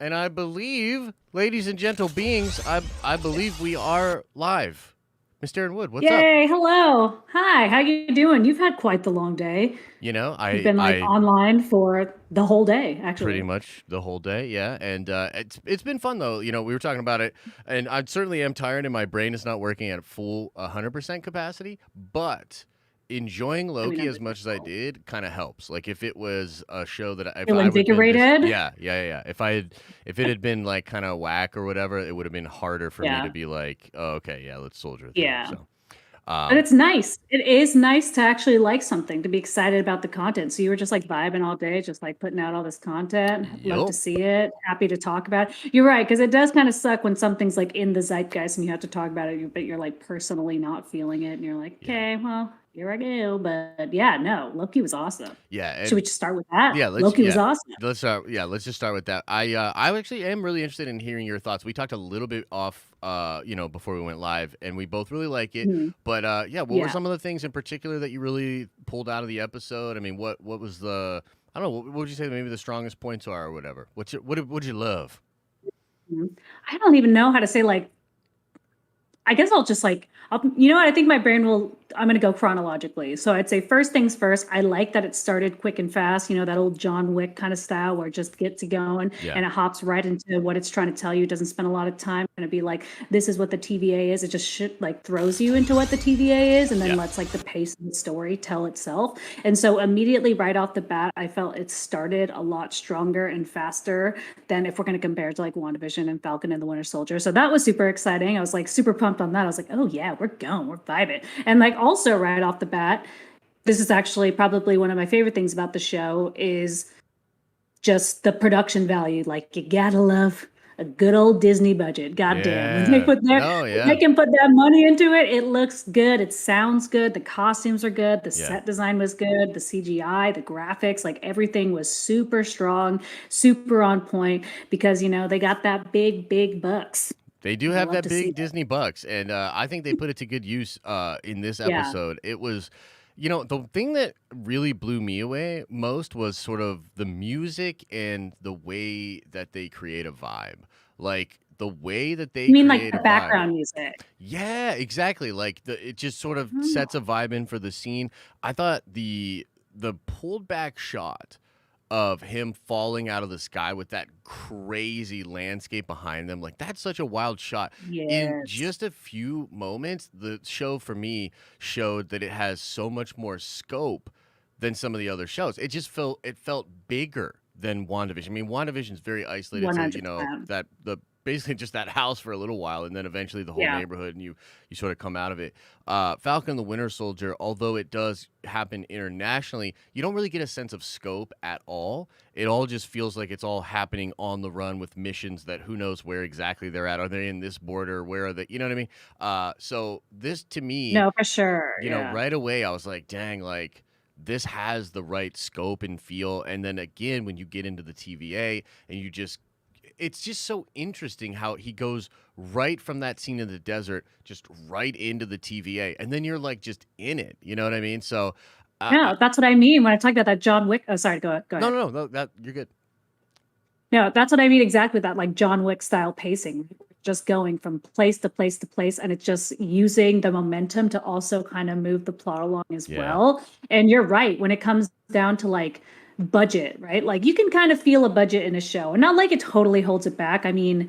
And I believe, ladies and gentle beings, I believe we are live. Mr. Aaron Wood, what's up? Yay, hello. Hi, how you doing? You've had quite the long day. You know, You've I been like I online for the whole day, pretty actually. much the whole day, yeah. And it's been fun though. You know, we were talking about it, and I certainly am tired, and my brain is not working at full 100% capacity. But enjoying I mean, Loki as much as I understandable. did kind of helps. Like if it was a show that if Feel I would been this, invigorated? yeah. If it had been like kind of whack or whatever, it would have been harder for me to Yeah, be like, oh, okay, yeah, let's soldier through. yeah. So, But um, it's nice. It is nice to actually like something, to be excited about the content. So you were just like vibing all day, just like putting out all this content. Love to yup, see it. Happy to talk about it. You're right, because it does kind of suck when something's like in the zeitgeist and you have to talk about it, but you're like personally not feeling it. And you're like, yeah, okay, well, here I go. But yeah, no, Loki was awesome. yeah, Should we and just start with that? yeah, let's Loki was yeah. awesome. Let's just start with that. I actually am really interested in hearing your thoughts. We talked a little bit off before we went live, and we both really like it. Mhm. But yeah, what were Yeah. some of the things in particular that you really pulled out of the episode? I mean, what was the I don't know, what would you say maybe the strongest points are or whatever? What'd you love? Mhm. I don't even know how to say like I guess I'll just like, you know what? I think my brain will, I'm going to go chronologically. So I'd say first things first, I like that it started quick and fast, you know, that old John Wick kind of style where it just gets you going Yeah. and it hops right into what it's trying to tell you. It doesn't spend a lot of time going to be like, this is what the TVA is. It just like throws you into what the TVA is and then Yeah. lets like the pace of the story tell itself. And so immediately right off the bat, I felt it started a lot stronger and faster than if we're going to compare it to like WandaVision and Falcon and the Winter Soldier. So that was super exciting. I was like super pumped on that. I was like, oh yeah, we're going, we're vibing. And like also right off the bat, this is actually probably one of my favorite things about the show is just the production value. Like you gotta love a good old Disney budget. Goddamn, when Yeah. No, they yeah. can put that money into it, it looks good. It sounds good. The costumes are good. The Yeah. set design was good. The CGI, the graphics, like everything was super strong, super on point because you know they got that big bucks. They do I have love that to see big it. Disney bucks, and I think they put it to good use in this Yeah. episode. It was, the thing that really blew me away most was sort of the music and the way that they create a vibe. Like the way that they You mean like create the a vibe. background music? Yeah, exactly. Like it just sort of sets a vibe in for the scene. I thought the pulled back shot of him falling out of the sky with that crazy landscape behind them. Like that's such a wild shot. In Yes. just a few moments, the show for me showed that it has so much more scope than some of the other shows. It felt bigger than WandaVision. I mean, WandaVision's very isolated to, 100%. that the basically just that house for a little while and then eventually the whole Yeah. neighborhood and you sort of come out of it. Falcon and the Winter Soldier, although it does happen internationally, you don't really get a sense of scope at all. It all just feels like it's all happening on the run with missions that who knows where exactly they're at. Are they in this border? Where are they? You know what I mean? So this to me, No, for sure. Yeah. right away I was like, dang, like this has the right scope and feel. And then again, when you get into the TVA and it's just so interesting how he goes right from that scene in the desert, just right into the TVA. And then you're like just in it. You know what I mean? So, No, that's what I mean when I talk about that John Wick. Oh, sorry. Go no, ahead. no, no, no, that you're good. No, that's what I mean exactly. That like John Wick style pacing, just going from place to place to place, and it's just using the momentum to also kind of move the plot along as Yeah. well. And you're right when it comes down to like budget, right? Like you can kind of feel a budget in a show, and not like it totally holds it back. I mean,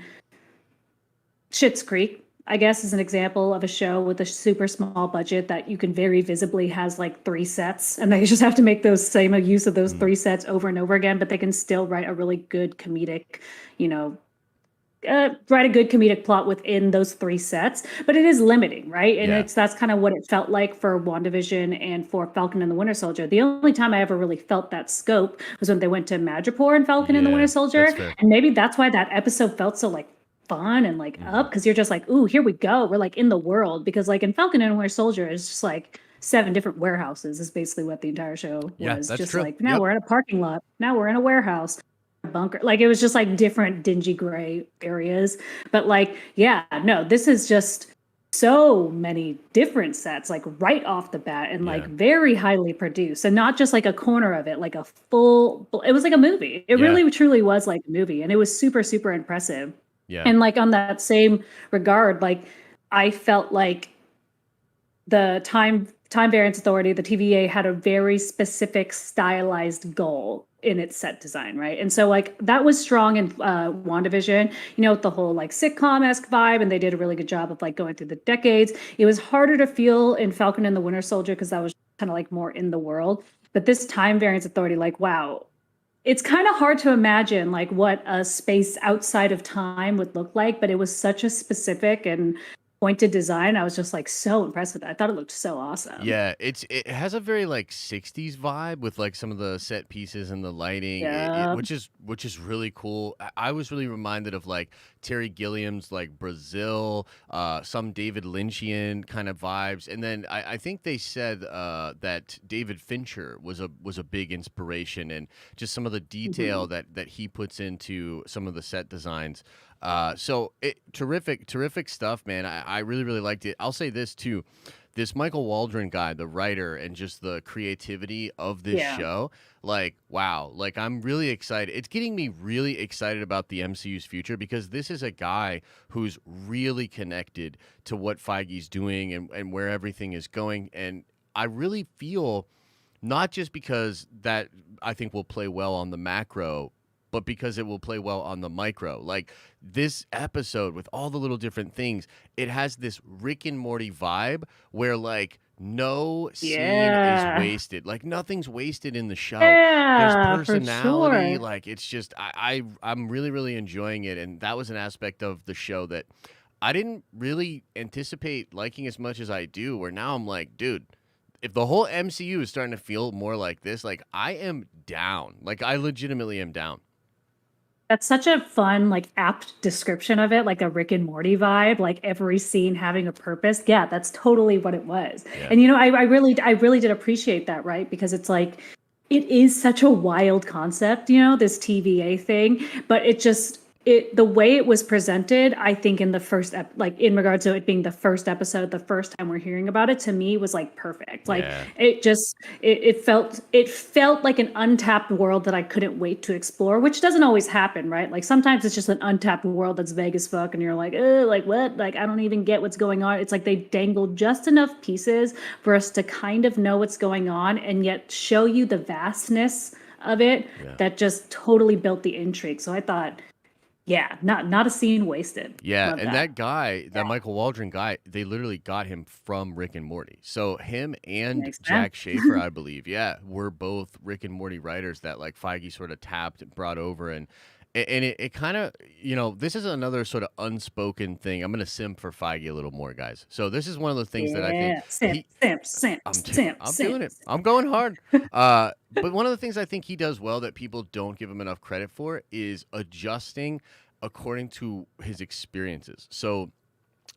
Schitt's Creek, I guess, is an example of a show with a super small budget that you can very visibly has like three sets, and they just have to make those same use of those Mhm. three sets over and over again, but they can still write a really good comedic, you know, write a good comedic plot within those three sets. But it is limiting, right? And Yeah. that's kind of what it felt like for WandaVision and for Falcon and the Winter Soldier. The only time I ever really felt that scope was when they went to Madripoor and Falcon and the Winter Yeah. That's Soldier, fair. and maybe that's why that episode felt so like fun and like Hmm. up because you're just like, ooh, here we go. We're like in the world because like in Falcon and Winter Soldier, it's just like seven different warehouses is basically what the entire show Yeah, was. that's Just true. like now Yep. we're in a parking lot, now we're in a warehouse, bunker. Like it was just like different dingy gray areas. But like, yeah, no, this is just so many different sets, like right off the bat, and like Yeah. very highly produced, and not just like a corner of it, like a full. It was like a movie. It Yeah. really truly was like a movie, and it was super super impressive. Yeah. And like on that same regard, like I felt like the time variance authority, the TVA, had a very specific stylized goal in its set design, right? And so like that was strong in WandaVision, with the whole like sitcom-esque vibe, and they did a really good job of like going through the decades. It was harder to feel in Falcon and the Winter Soldier because that was kind of like more in the world. But this time variance authority, like wow, it's kind of hard to imagine like what a space outside of time would look like, but it was such a specific and pointed design. I was just like so impressed with it. I thought it looked so awesome. Yeah, it has a very like 60s vibe with like some of the set pieces and the lighting, Yeah. which is really cool. I was really reminded of like Terry Gilliam's like Brazil, some David Lynchian kind of vibes, and then I think they said that David Fincher was a big inspiration, and just some of the detail that he puts into some of the set designs. Terrific stuff, man. I really really liked it. I'll say this too, this Michael Waldron guy, the writer, and just the creativity of this Yeah. show, like, wow, like I'm really excited. It's getting me really excited about the MCU's future because this is a guy who's really connected to what Feige's doing and where everything is going. And I really feel not just because that I think will play well on the macro, but because it will play well on the micro. Like this episode with all the little different things, it has this Rick and Morty vibe where like no scene is Yeah. wasted. Like nothing's wasted in the show. There's Yeah, for personality. sure. Like it's just I'm really really enjoying it, and that was an aspect of the show that I didn't really anticipate liking as much as I do. Where now I'm like, dude, if the whole MCU is starting to feel more like this, like I am down. Like I legitimately am down. That's such a fun, like, apt description of it, like a Rick and Morty vibe, like every scene having a purpose. Yeah, that's totally what it was. Yeah. And I really did appreciate that, right? Because it's like it is such a wild concept, this TVA thing, but the way it was presented, I think in the first like in regards to it being the first episode, the first time we're hearing about it, to me was like perfect. Like Yeah. it felt like an untapped world that I couldn't wait to explore, which doesn't always happen, right? Like sometimes it's just an untapped world that's vague as fuck, and you're like, like what? Like I don't even get what's going on. It's like they dangled just enough pieces for us to kind of know what's going on, and yet show you the vastness of it Yeah. that just totally built the intrigue. So I thought, yeah, not a scene wasted. Yeah, Love and that. that guy, that Michael Waldron guy, they literally got him from Rick and Morty. So him and Makes sense. Jack Schaefer, I believe, yeah, were both Rick and Morty writers that like Feige sort of tapped, brought over, and it kind of, this is another sort of unspoken thing. I'm gonna simp for Feige a little more, guys. So this is one of the things that I think Yeah, simp, he, simp, simp, simp, I'm simp. doing it. I'm going hard. But one of the things I think he does well that people don't give him enough credit for is adjusting according to his experiences. So,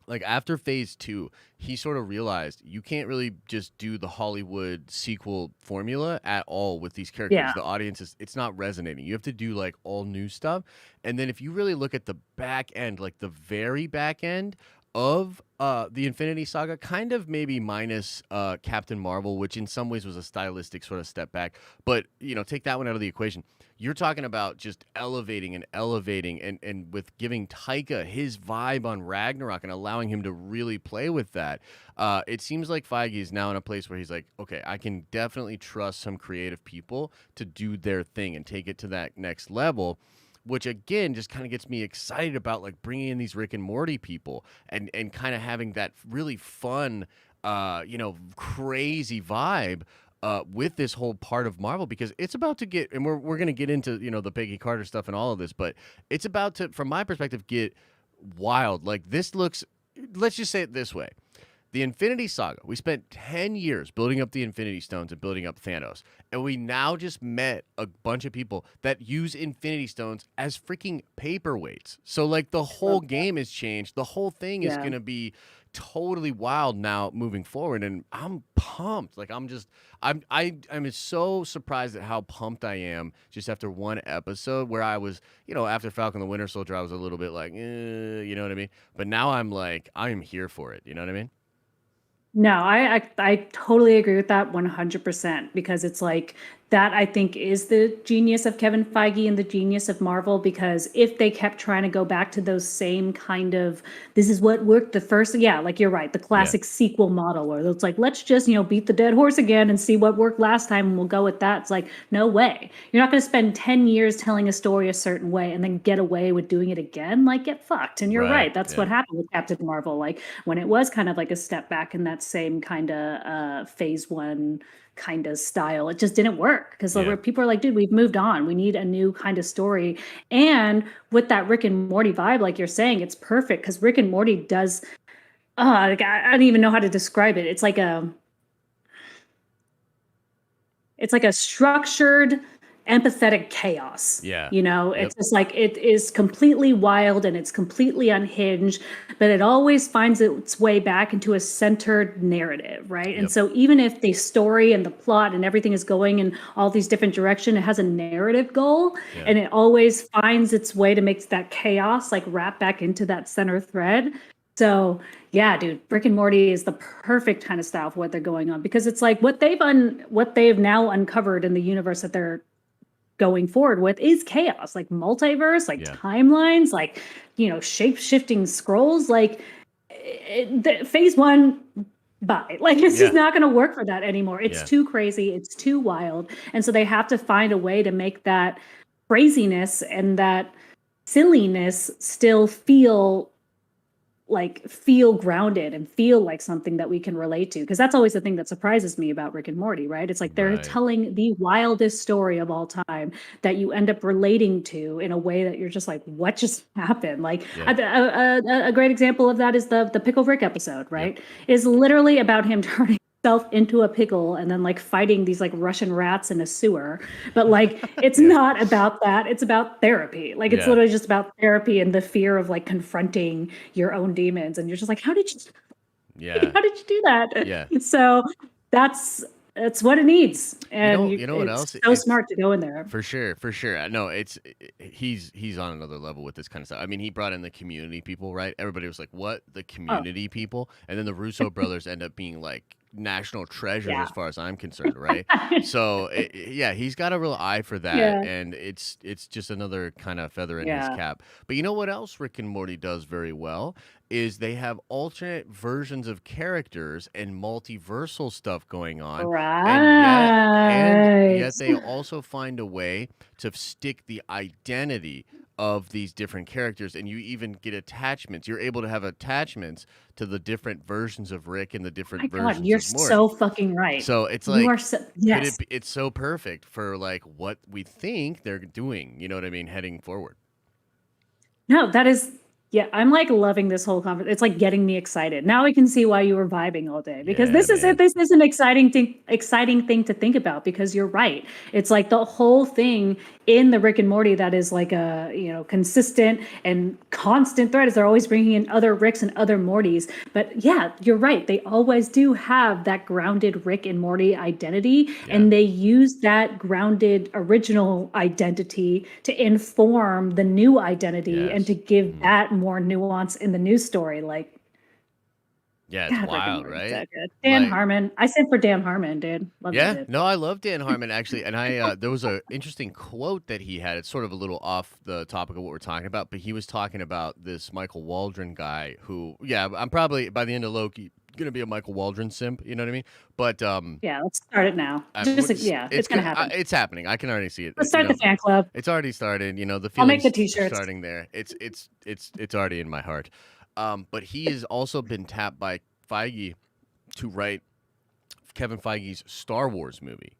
like after phase two, he sort of realized you can't really just do the Hollywood sequel formula at all with these characters. Yeah, The audience it's not resonating. You have to do like all new stuff. And then if you really look at the back end, like the very back end of the Infinity Saga, kind of maybe minus Captain Marvel, which in some ways was a stylistic sort of step back. But take that one out of the equation. You're talking about just elevating and with giving Taika his vibe on Ragnarok and allowing him to really play with that. It seems like Feige is now in a place where he's like, okay, I can definitely trust some creative people to do their thing and take it to that next level, which again just kind of gets me excited about like bringing in these Rick and Morty people and kind of having that really fun, crazy vibe with this whole part of Marvel, because it's about to get, and we're going to get into the Peggy Carter stuff and all of this, but it's about to, from my perspective, get wild. Like this looks, let's just say it this way. The Infinity Saga. We spent 10 years building up the Infinity Stones and building up Thanos. And we now just met a bunch of people that use Infinity Stones as freaking paperweights. So, like, the whole game has changed. The whole thing is Yeah. going to be totally wild now moving forward. And I'm pumped. Like, I'm so surprised at how pumped I am just after one episode where I was, after Falcon the Winter Soldier, I was a little bit like, you know what I mean? But now I'm like, I am here for it. You know what I mean? No, I totally agree with that 100% because it's like that I think is the genius of Kevin Feige and the genius of Marvel because if they kept trying to go back to those same kind of this is what worked the first like you're right, the classic sequel model where it's like let's just, beat the dead horse again and see what worked last time and we'll go with that. It's like no way. You're not going to spend 10 years telling a story a certain way and then get away with doing it again. Like get fucked. And you're right. That's what happened with Captain Marvel. Like when it was kind of like a step back in that same kind of phase 1 kind of style. It just didn't work because people are like, dude, we've moved on. We need a new kind of story. And with that Rick and Morty vibe, like you're saying, it's perfect because Rick and Morty does. I don't even know how to describe it. It's like a structured empathetic chaos. It's just like it is completely wild and it's completely unhinged, but it always finds its way back into a centered narrative, right? And so even if the story and the plot and everything is going in all these different directions, it has a narrative goal and it always finds its way to make that chaos like wrap back into that center thread. So yeah, dude, Rick and Morty is the perfect kind of style for what they're going on because it's like what they've now uncovered in the universe that they're going forward with is chaos, like multiverse, like timelines, like shape-shifting scrolls, like phase 1 bye. Like it's just not going to work for that anymore. It's too crazy, it's too wild, and so they have to find a way to make that craziness and that silliness still feel grounded and feel like something that we can relate to because that's always the thing that surprises me about Rick and Morty, right? It's like they're telling the wildest story of all time that you end up relating to in a way that you're just like what just happened. Like a great example of that is the Pickle Rick episode, right? Is literally about him turning himself into a pickle and then like fighting these like Russian rats in a sewer, but like it's not about that. It's about therapy. Like it's literally just about therapy and the fear of like confronting your own demons, and you're just like, how did you do that? So that's what it needs, and you know what else? So smart to go in there. For sure. No, he's on another level with this kind of stuff. I mean, he brought in the community people, right? Everybody was like, "What? The community people?" And then the Russo brothers end up being like national treasures as far as I'm concerned, right? So he's got a real eye for that, and it's just another kind of feather in his cap. But you know what else Rick and Morty does very well is they have alternate versions of characters and multiversal stuff going on, and yet they also find a way to stick the identity of these different characters, and you even get attachments. You're able to have attachments to the different versions of Rick and the different versions you're of Morty. so fucking right. So it's like, yes. It's so perfect for like what we think they're doing. You know what I mean? Heading forward. No, that is. Yeah, I'm like loving this whole conversation. It's like getting me excited. Now I can see why you were vibing all day because this is it. This is an exciting thing to think about because you're right. It's like the whole thing in the Rick and Morty that is like a consistent and constant thread is they're always bringing in other Ricks and other Mortys. But yeah, you're right. They always do have that grounded Rick and Morty identity, and they use that grounded original identity to inform the new identity and to give that more nuance in the new story. Like, it's wild, right? So good. Dan Harmon. I sent for Dan Harmon, dude. Love that dude. No, I love Dan Harmon actually, and I there was an interesting quote that he had. It's sort of a little off the topic of what we're talking about, but he was talking about this Michael Waldron guy who, I'm probably by the end of Loki gonna be a Michael Waldron simp. You know what I mean? But let's start it now. It's gonna happen. It's happening. I can already see it. Let's start the fan club. It's already started. The feelings I'll make the t-shirts. Starting there. It's already in my heart. But he has also been tapped by Feige to write Kevin Feige's Star Wars movie.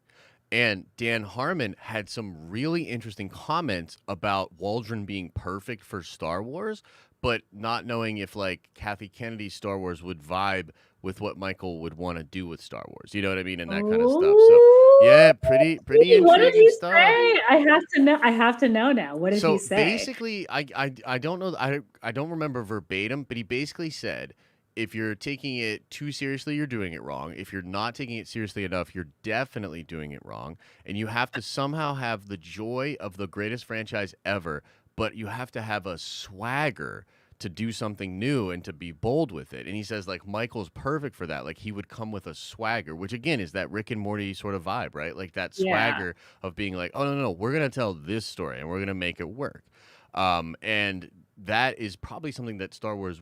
And Dan Harmon had some really interesting comments about Waldron being perfect for Star Wars, but not knowing if like Kathy Kennedy's Star Wars would vibe with what Michael would want to do with Star Wars. You know what I mean? And that kind of stuff. So yeah, pretty What did intriguing he stuff. say? I have to know. I have to know now. What did he So say? basically, I don't know. I don't remember verbatim, but he basically said, if you're taking it too seriously, you're doing it wrong. If you're not taking it seriously enough, you're definitely doing it wrong. And you have to somehow have the joy of the greatest franchise ever, but you have to have a swagger to do something new and to be bold with it. And he says, like, Michael's perfect for that. Like, he would come with a swagger, which again is that Rick and Morty sort of vibe, right? Like that swagger of being like, oh no, we're gonna tell this story and we're gonna make it work. And that is probably something that Star Wars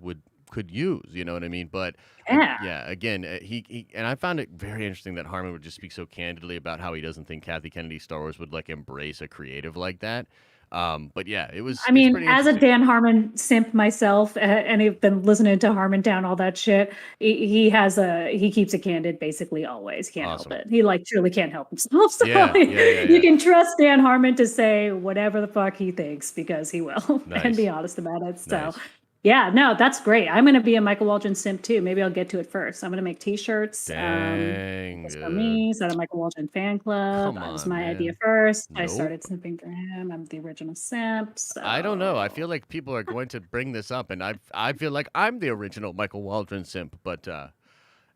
could use, you know what I mean? But yeah, again, he and I found it very interesting that Harmon would just speak so candidly about how he doesn't think Kathy Kennedy's Star Wars would like embrace a creative like that. But yeah, it's pretty as a interesting. Dan Harmon simp myself, and I've been listening to Harmontown, all that shit. He keeps it candid basically always. Can't Awesome. help it. He like truly can't help himself. So Yeah. you can trust Dan Harmon to say whatever the fuck he thinks because he will and Nice. be honest about it. So. Nice. Yeah, no, that's great. I'm going to be a Michael Waldron simp too. Maybe I'll get to it first. I'm going to make T-shirts. Dang, Just for good. me. Start a Michael Waldron fan club. Come That was on, my idea man. first. I Nope. started simping for him. I'm the original simp. So. I don't know. I feel like people are going to bring this up, and I feel like I'm the original Michael Waldron simp. But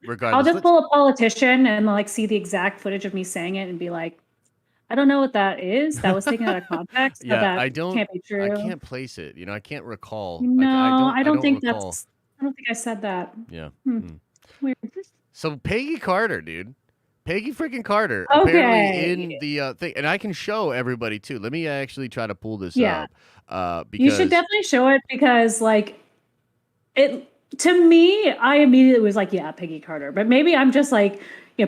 regardless, I'll just pull a politician and like see the exact footage of me saying it and be like, I don't know what that is. That was taken out of context. Yeah, so that I don't. can't be true. I can't place it. You know, I can't recall. No, I don't think recall. that's. I don't think I said that. Yeah. Weird. So Peggy Carter, dude. Peggy freaking Carter. Okay. Apparently in the thing, and I can show everybody too. Let me actually try to pull this up. Because you should definitely show it because like it to me, I immediately was like, yeah, Peggy Carter. But maybe I'm just like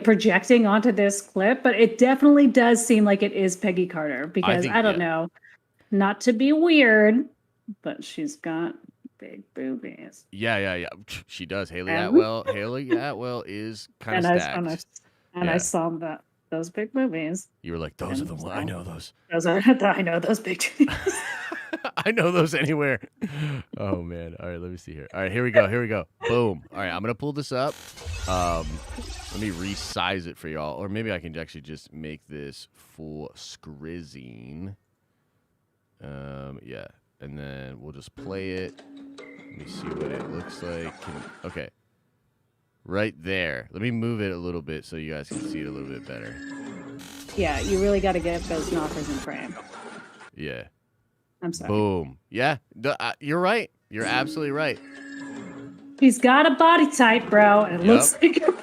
projecting onto this clip, but it definitely does seem like it is Peggy Carter because I don't know, not to be weird, but she's got big boobies. Yeah. She does. Haley Atwell is kind of stacked. I saw those big boobies. You were like, those are the ones. I know those. I know those big titties. I know those anywhere. Oh man. All right, let me see here. All right, here we go. Boom. All right, I'm gonna pull this up. Let me resize it for y'all, or maybe I can actually just make this full screen. Yeah, and then we'll just play it. Let me see what it looks like. Okay. Right there. Let me move it a little bit so you guys can see it a little bit better. Yeah, you really got to get those knockers in frame. Yeah. I'm sorry. Boom. Yeah. You're right. You're absolutely right. He's got a body type, bro, and it looks like a body.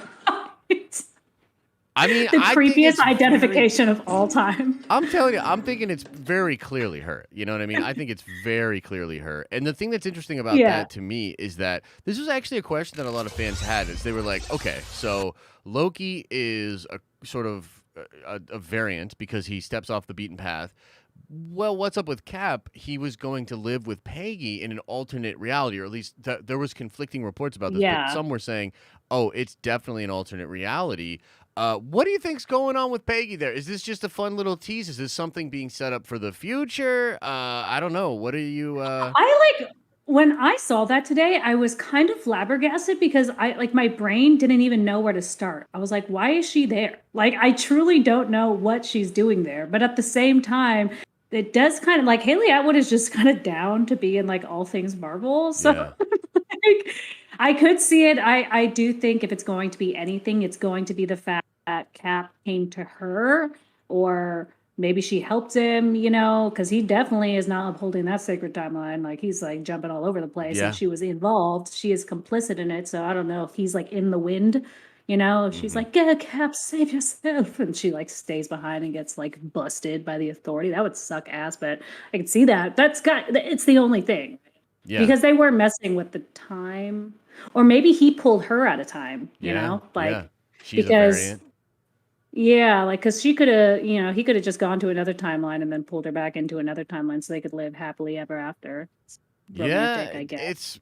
I mean, the creepiest identification of all time. I'm telling you, I'm thinking it's very clearly her. You know what I mean? I think it's very clearly her. And the thing that's interesting about that to me is that this was actually a question that a lot of fans had. Is they were like, okay, so Loki is a sort of a variant because he steps off the beaten path. Well, what's up with Cap? He was going to live with Peggy in an alternate reality, or at least there was conflicting reports about this. But some were saying, oh, it's definitely an alternate reality. What do you think's going on with Peggy there? Is this just a fun little tease? Is this something being set up for the future? I don't know. What are you... When I saw that today, I was kind of flabbergasted because my brain didn't even know where to start. I was like, why is she there? Like, I truly don't know what she's doing there. But at the same time, it does kind of like Haley Atwood is just kind of down to be in like all things Marvel. So like, I could see it. I do think if it's going to be anything, it's going to be the fact that Cap came to her, or maybe she helped him, because he definitely is not upholding that sacred timeline. Like, he's like jumping all over the place, and she was involved. She is complicit in it. So I don't know if he's like in the wind, if she's like, get Cap, save yourself. And she like stays behind and gets like busted by the authority. That would suck ass, but I can see that. It's the only thing. Yeah. Because they were messing with the time. Or maybe he pulled her out of time, you know? Like, she's a variant. Yeah, like, because she could have, he could have just gone to another timeline and then pulled her back into another timeline so they could live happily ever after. It's romantic, I guess.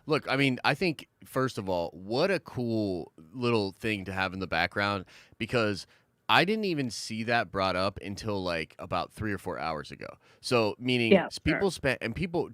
Look, I mean, I think, first of all, what a cool little thing to have in the background, because I didn't even see that brought up until like about 3 or 4 hours ago. So, meaning people spent, and people,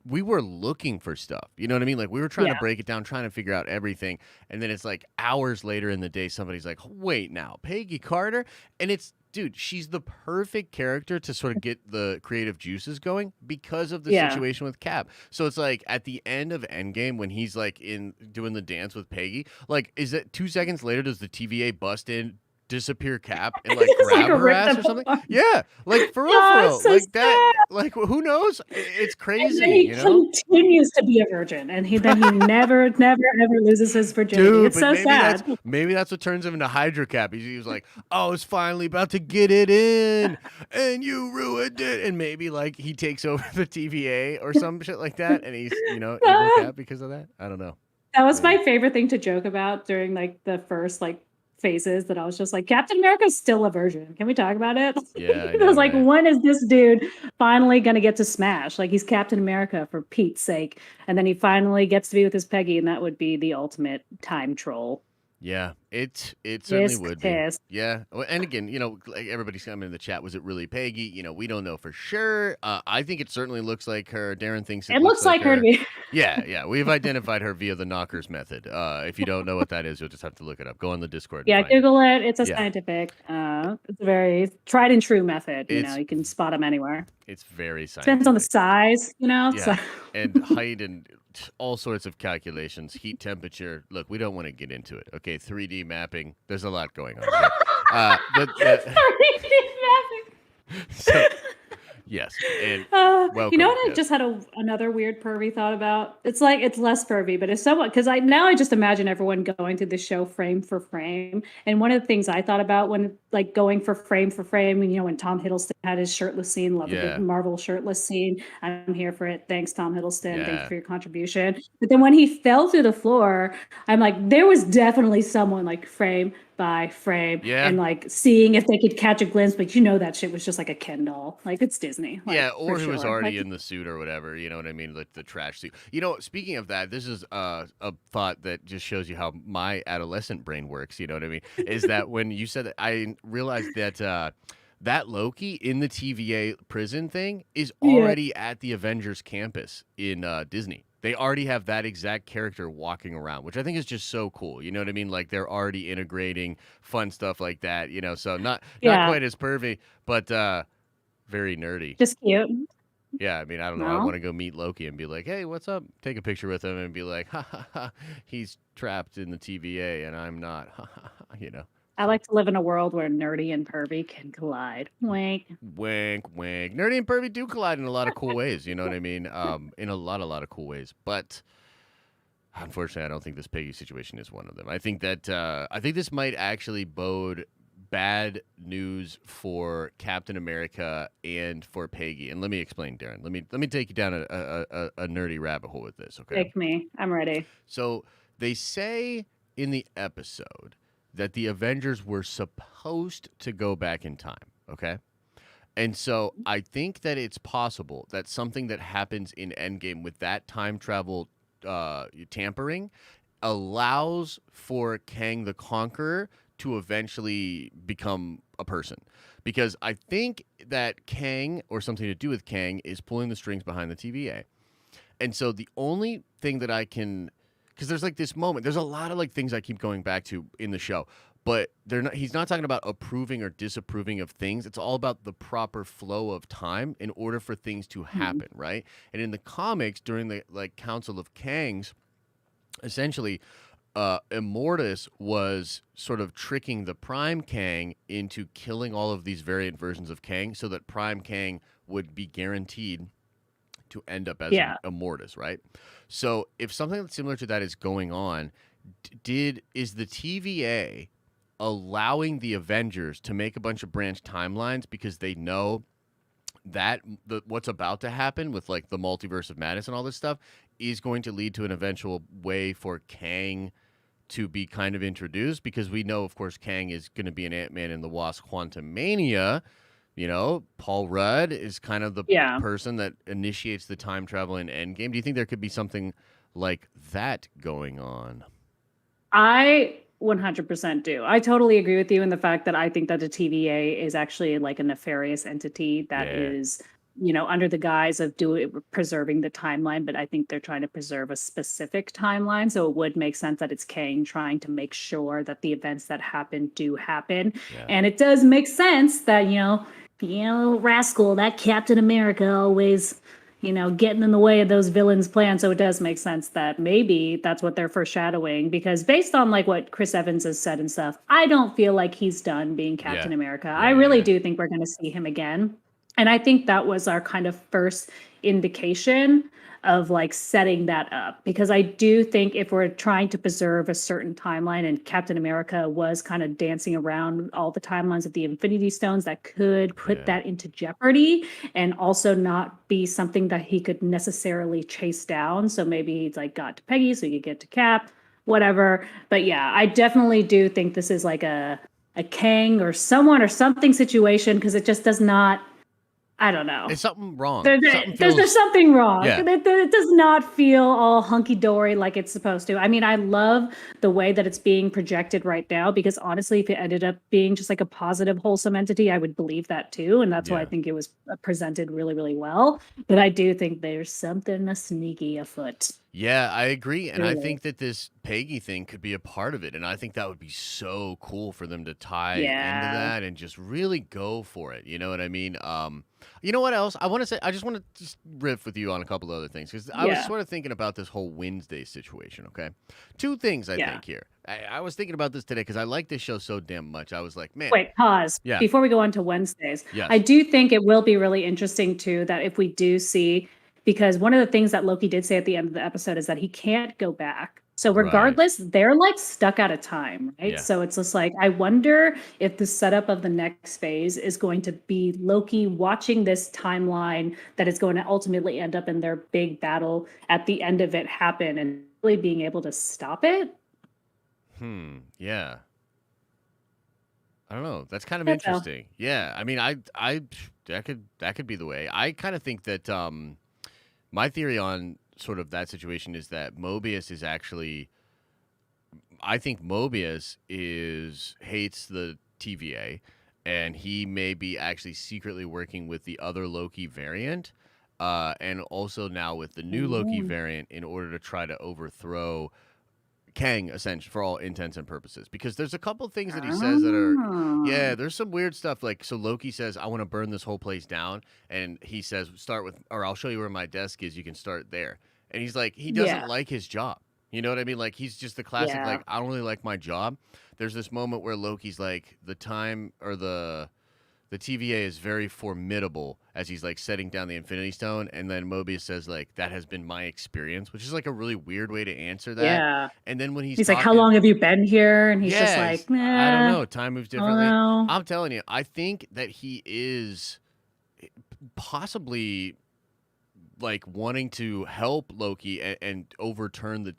we were looking for stuff. You know what I mean? Like we were trying to Yeah. break it down, trying to figure out everything, and then it's like hours later in the day, somebody's like, "Wait, now, Peggy Carter," and it's dude, she's the perfect character to sort of get the creative juices going because of the Yeah. situation with Cap. So it's like at the end of Endgame when he's like in doing the dance with Peggy, like is it 2 seconds later does the TVA bust in, disappear Cap and like Just like grab her rip ass them or something? apart. Yeah, like for Oh, real, it's so like that. sad. Like who knows? It's And crazy, then he you know. continues to be a virgin, and he never, never, ever loses his virginity. Dude, It's but so sad. maybe that's what turns him into Hydra Cap. He was like, "I was finally about to get it in, and you ruined it." And maybe like he takes over the TVA or some shit like that, and he's evil Ah, Cap because of that. I don't know. that was my Maybe. favorite thing to joke about during like the first like phases that I was just like, Captain America's still a virgin. Can we talk about it? Yeah, I I was know, like, right? when is this dude finally gonna get to smash? Like he's Captain America for Pete's sake. And then he finally gets to be with his Peggy, and that would be the ultimate time troll. Yeah, it certainly Tisk would be. tisk. Yeah, and again, like everybody's coming in the chat. Was it really Peggy? We don't know for sure. I think it certainly looks like her. Darren thinks it It looks looks like like her to her. be. Yeah, yeah. We've identified her via the knockers method. If you don't know what that is, you'll just have to look it up. Go on the Discord and Yeah, find it. Google it. It's a Yeah, scientific, it's a very tried and true method. it's You can spot them anywhere. it's very Depends on the scientific. size, so Yeah, and height and all sorts of calculations, heat, temperature. Look, we don't want to get into it. Okay, 3D mapping. There's a lot going on here. But so yes, and You know welcome. what I Yes. just had another weird pervy thought about? It's like it's less pervy, but it's somewhat because I just imagine everyone going through the show frame for frame. And one of the things I thought about when like going for frame, when Tom Hiddleston had his shirtless scene, love a good Yeah. Marvel shirtless scene. I'm here for it. Thanks, Tom Hiddleston. Thank you Yeah. for your contribution. But then when he fell through the floor, I'm like, there was definitely someone like frame by frame Yeah. and like seeing if they could catch a glimpse, but that shit was just like a Ken doll. Like it's Disney, Yeah, like for or he was sure. already Like in the suit or whatever, you know what I mean? Like the trash suit. Speaking of that, this is a thought that just shows you how my adolescent brain works, you know what I mean? Is that when you said that, I realized that that Loki in the TVA prison thing is yeah. already at the Avengers campus in Disney. They already have that exact character walking around, which I think is just so cool. You know what I mean? Like they're already integrating fun stuff like that, so not Yeah. quite as pervy, but very nerdy. Just cute. Yeah, I mean, I don't know. I No. want to go meet Loki and be like, "Hey, what's up?" Take a picture with him and be like, "Ha ha ha, he's trapped in the TVA and I'm not." Ha ha ha. I So like to live in a world where nerdy and pervy can collide. Wink. wink, wink. Nerdy and pervy do collide in a lot of cool ways. You know what I mean? In a lot of cool ways. But unfortunately, I don't think this Peggy situation is one of them. I think that I think this might actually bode bad news for Captain America and for Peggy. And let me explain, Darren. Let me take you down a nerdy rabbit hole with this. Okay. Take me. I'm ready. So they say in the episode that the Avengers were supposed to go back in time. Okay. And so I think that it's possible that something that happens in Endgame with that time travel tampering allows for Kang the Conqueror to eventually become a person. Because I think that Kang, or something to do with Kang, is pulling the strings behind the TVA. And so the only thing that I can, because there's like this moment, there's a lot of like things I keep going back to in the show, but he's not talking about approving or disapproving of things. It's all about the proper flow of time in order for things to happen, right? And in the comics, during the like Council of Kangs, essentially Immortus was sort of tricking the Prime Kang into killing all of these variant versions of Kang so that Prime Kang would be guaranteed to end up as Immortus, right? So if something that's similar to that is going on, is the TVA allowing the Avengers to make a bunch of branch timelines because they know that what's about to happen with like the multiverse of madness and all this stuff is going to lead to an eventual way for Kang to be kind of introduced, because we know, of course, Kang is going to be an Ant-Man and the Wasp Quantumania. Paul Rudd is kind of the person that initiates the time travel in Endgame. Do you think there could be something like that going on? I 100% do. I totally agree with you in the fact that I think that the TVA is actually like a nefarious entity that is under the guise of preserving the timeline, but I think they're trying to preserve a specific timeline. So it would make sense that it's Kang trying to make sure that the events that happen do happen. Yeah. And it does make sense that, rascal, that Captain America always, getting in the way of those villains' plans. So it does make sense that maybe that's what they're foreshadowing, because based on like what Chris Evans has said and stuff, I don't feel like he's done being Captain America. I really do think we're going to see him again. And I think that was our kind of first indication of like setting that up, because I do think if we're trying to preserve a certain timeline, and Captain America was kind of dancing around all the timelines of the Infinity Stones, that could put that into jeopardy and also not be something that he could necessarily chase down. So maybe he's like got to Peggy so you get to Cap, whatever. But yeah, I definitely do think this is like a Kang or someone or something situation, because it just does not, I don't know. It's something wrong. There's something wrong. Yeah. It does not feel all hunky-dory like it's supposed to. I mean, I love the way that it's being projected right now, because honestly, if it ended up being just like a positive, wholesome entity, I would believe that too. And that's why I think it was presented really, really well. But I do think there's something sneaky afoot. Yeah, I agree. And I think that this Peggy thing could be a part of it. And I think that would be so cool for them to tie into that and just really go for it. You know what I mean? You know what else? I just want to just riff with you on a couple of other things, because I was sort of thinking about this whole Wednesday situation, okay? Two things I think here. I was thinking about this today because I like this show so damn much. I was like, man. Wait, pause. Yeah. Before we go on to Wednesdays, Yes. I do think it will be really interesting too, that if we do see, because one of the things that Loki did say at the end of the episode is that he can't go back. So regardless, they're like stuck out of time, right? Yeah. So it's just like, I wonder if the setup of the next phase is going to be Loki watching this timeline that is going to ultimately end up in their big battle at the end of it happen, and really being able to stop it. Yeah. I don't know. That's kind of interesting. Yeah. I mean, that could be the way. I kind of think that my theory on sort of that situation is that Mobius is actually, I think Mobius hates the TVA, and he may be actually secretly working with the other Loki variant, and also now with the new Loki variant, in order to try to overthrow Kang, essentially, for all intents and purposes. Because there's a couple things that he says that are, there's some weird stuff. Like, so Loki says, I want to burn this whole place down. And he says, I'll show you where my desk is. You can start there. And he's like, he doesn't like his job. You know what I mean? Like, he's just the classic, like, I don't really like my job. There's this moment where Loki's like, the TVA is very formidable, as he's like setting down the Infinity Stone, and then Mobius says like, that has been my experience, which is like a really weird way to answer that. Yeah. And then when he's like, how long have you been here? And he's just like, I don't know. Time moves differently. I'm telling you, I think that he is possibly like wanting to help Loki and overturn the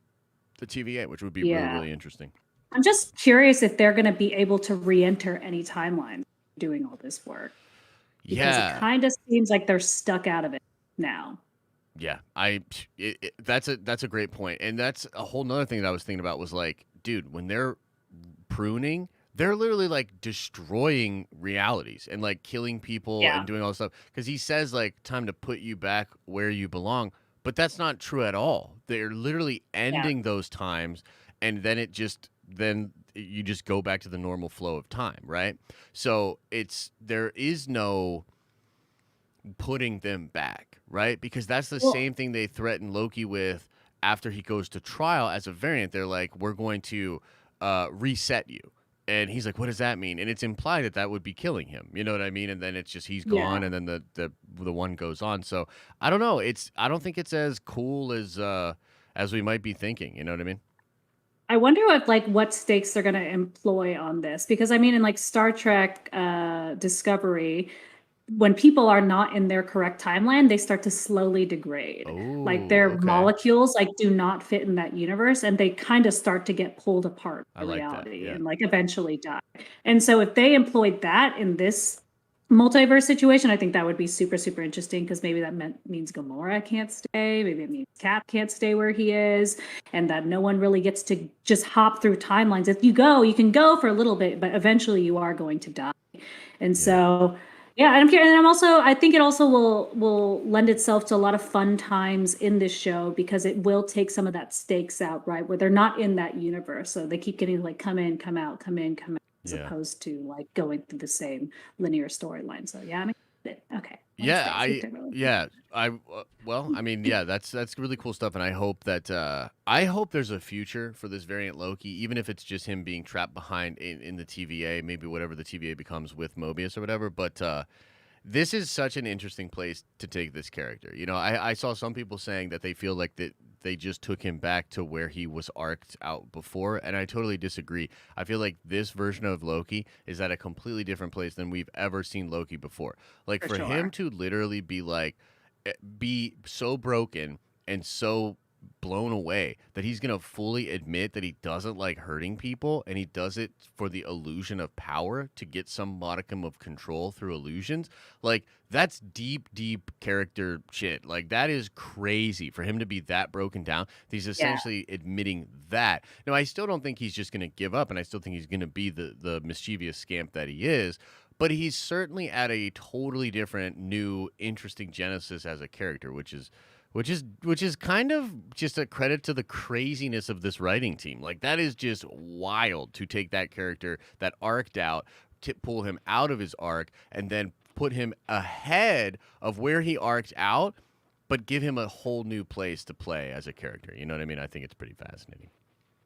TVA, which would be really, really interesting. I'm just curious if they're going to be able to re-enter any timeline doing all this work, because it kind of seems like they're stuck out of it now. Yeah, that's a great point, and that's a whole nother thing that I was thinking about was like, dude, when they're pruning, they're literally like destroying realities and like killing people and doing all this stuff, because he says like, time to put you back where you belong, but that's not true at all. They're literally ending those times, and then you just go back to the normal flow of time, right? So there is no putting them back, right? Because that's the same thing they threaten Loki with after he goes to trial as a variant. They're like, we're going to reset you. And he's like, what does that mean? And it's implied that would be killing him. You know what I mean? And then it's just, he's gone, and then the one goes on. So I don't know. I don't think it's as cool as we might be thinking. You know what I mean? I wonder what stakes they're going to employ on this, because I mean, in like Star Trek Discovery, when people are not in their correct timeline, they start to slowly degrade. Like their molecules do not fit in that universe, and they kind of start to get pulled apart in reality and like eventually die. And so if they employed that in this multiverse situation, I think that would be super, super interesting, because maybe that means Gamora can't stay. Maybe it means Cap can't stay where he is, and that no one really gets to just hop through timelines. If you can go for a little bit, but eventually you are going to die. And so, Yeah, and I'm also I think it also will lend itself to a lot of fun times in this show because it will take some of that stakes out, right? Where they're not in that universe. So they keep getting like come in, come out, come in, come out, as Yeah. opposed to like going through the same linear storyline. So yeah, I'm excited. Okay. What's Yeah, next? We I can really yeah, I well, I mean, yeah, that's really cool stuff, and I hope that I hope there's a future for this variant Loki, even if it's just him being trapped behind in the TVA, maybe whatever the TVA becomes with Mobius or whatever. But this is such an interesting place to take this character. You know, I saw some people saying that they feel like that they just took him back to where he was arced out before, and I totally disagree. I feel like this version of Loki is at a completely different place than we've ever seen Loki before. Like for for him sure. to literally be like be so broken and so blown away that he's going to fully admit that he doesn't like hurting people and he does it for the illusion of power to get some modicum of control through illusions. Like that's deep character shit. Like that is crazy for him to be that broken down. He's Yeah. essentially admitting that. Now I still don't think he's just going to give up, and I still think he's going to be the mischievous scamp that he is, but he's certainly at a totally different, new, interesting genesis as a character, which is kind of just a credit to the craziness of this writing team. Like that is just wild to take that character that arced out, to pull him out of his arc, and then put him ahead of where he arced out, but give him a whole new place to play as a character. You know what I mean? I think it's pretty fascinating.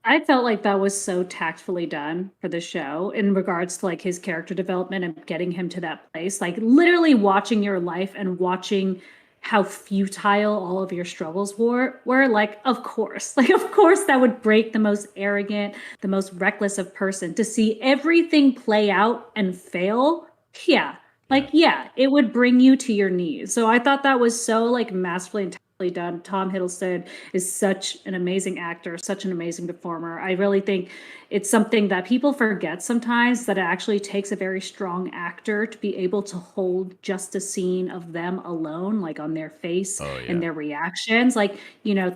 I felt like that was so tactfully done for the show in regards to like his character development and getting him to that place. Like literally watching your life and watching how futile all of your struggles were like of course. Like of course that would break the most arrogant, the most reckless of person to see everything play out and fail. Yeah. Yeah. Like yeah, it would bring you to your knees. So I thought that was so like masterfully and tactfully done. Tom Hiddleston is such an amazing actor, such an amazing performer. I really think it's something that people forget sometimes that it actually takes a very strong actor to be able to hold just a scene of them alone, like on their face Oh and yeah. their reactions. Like,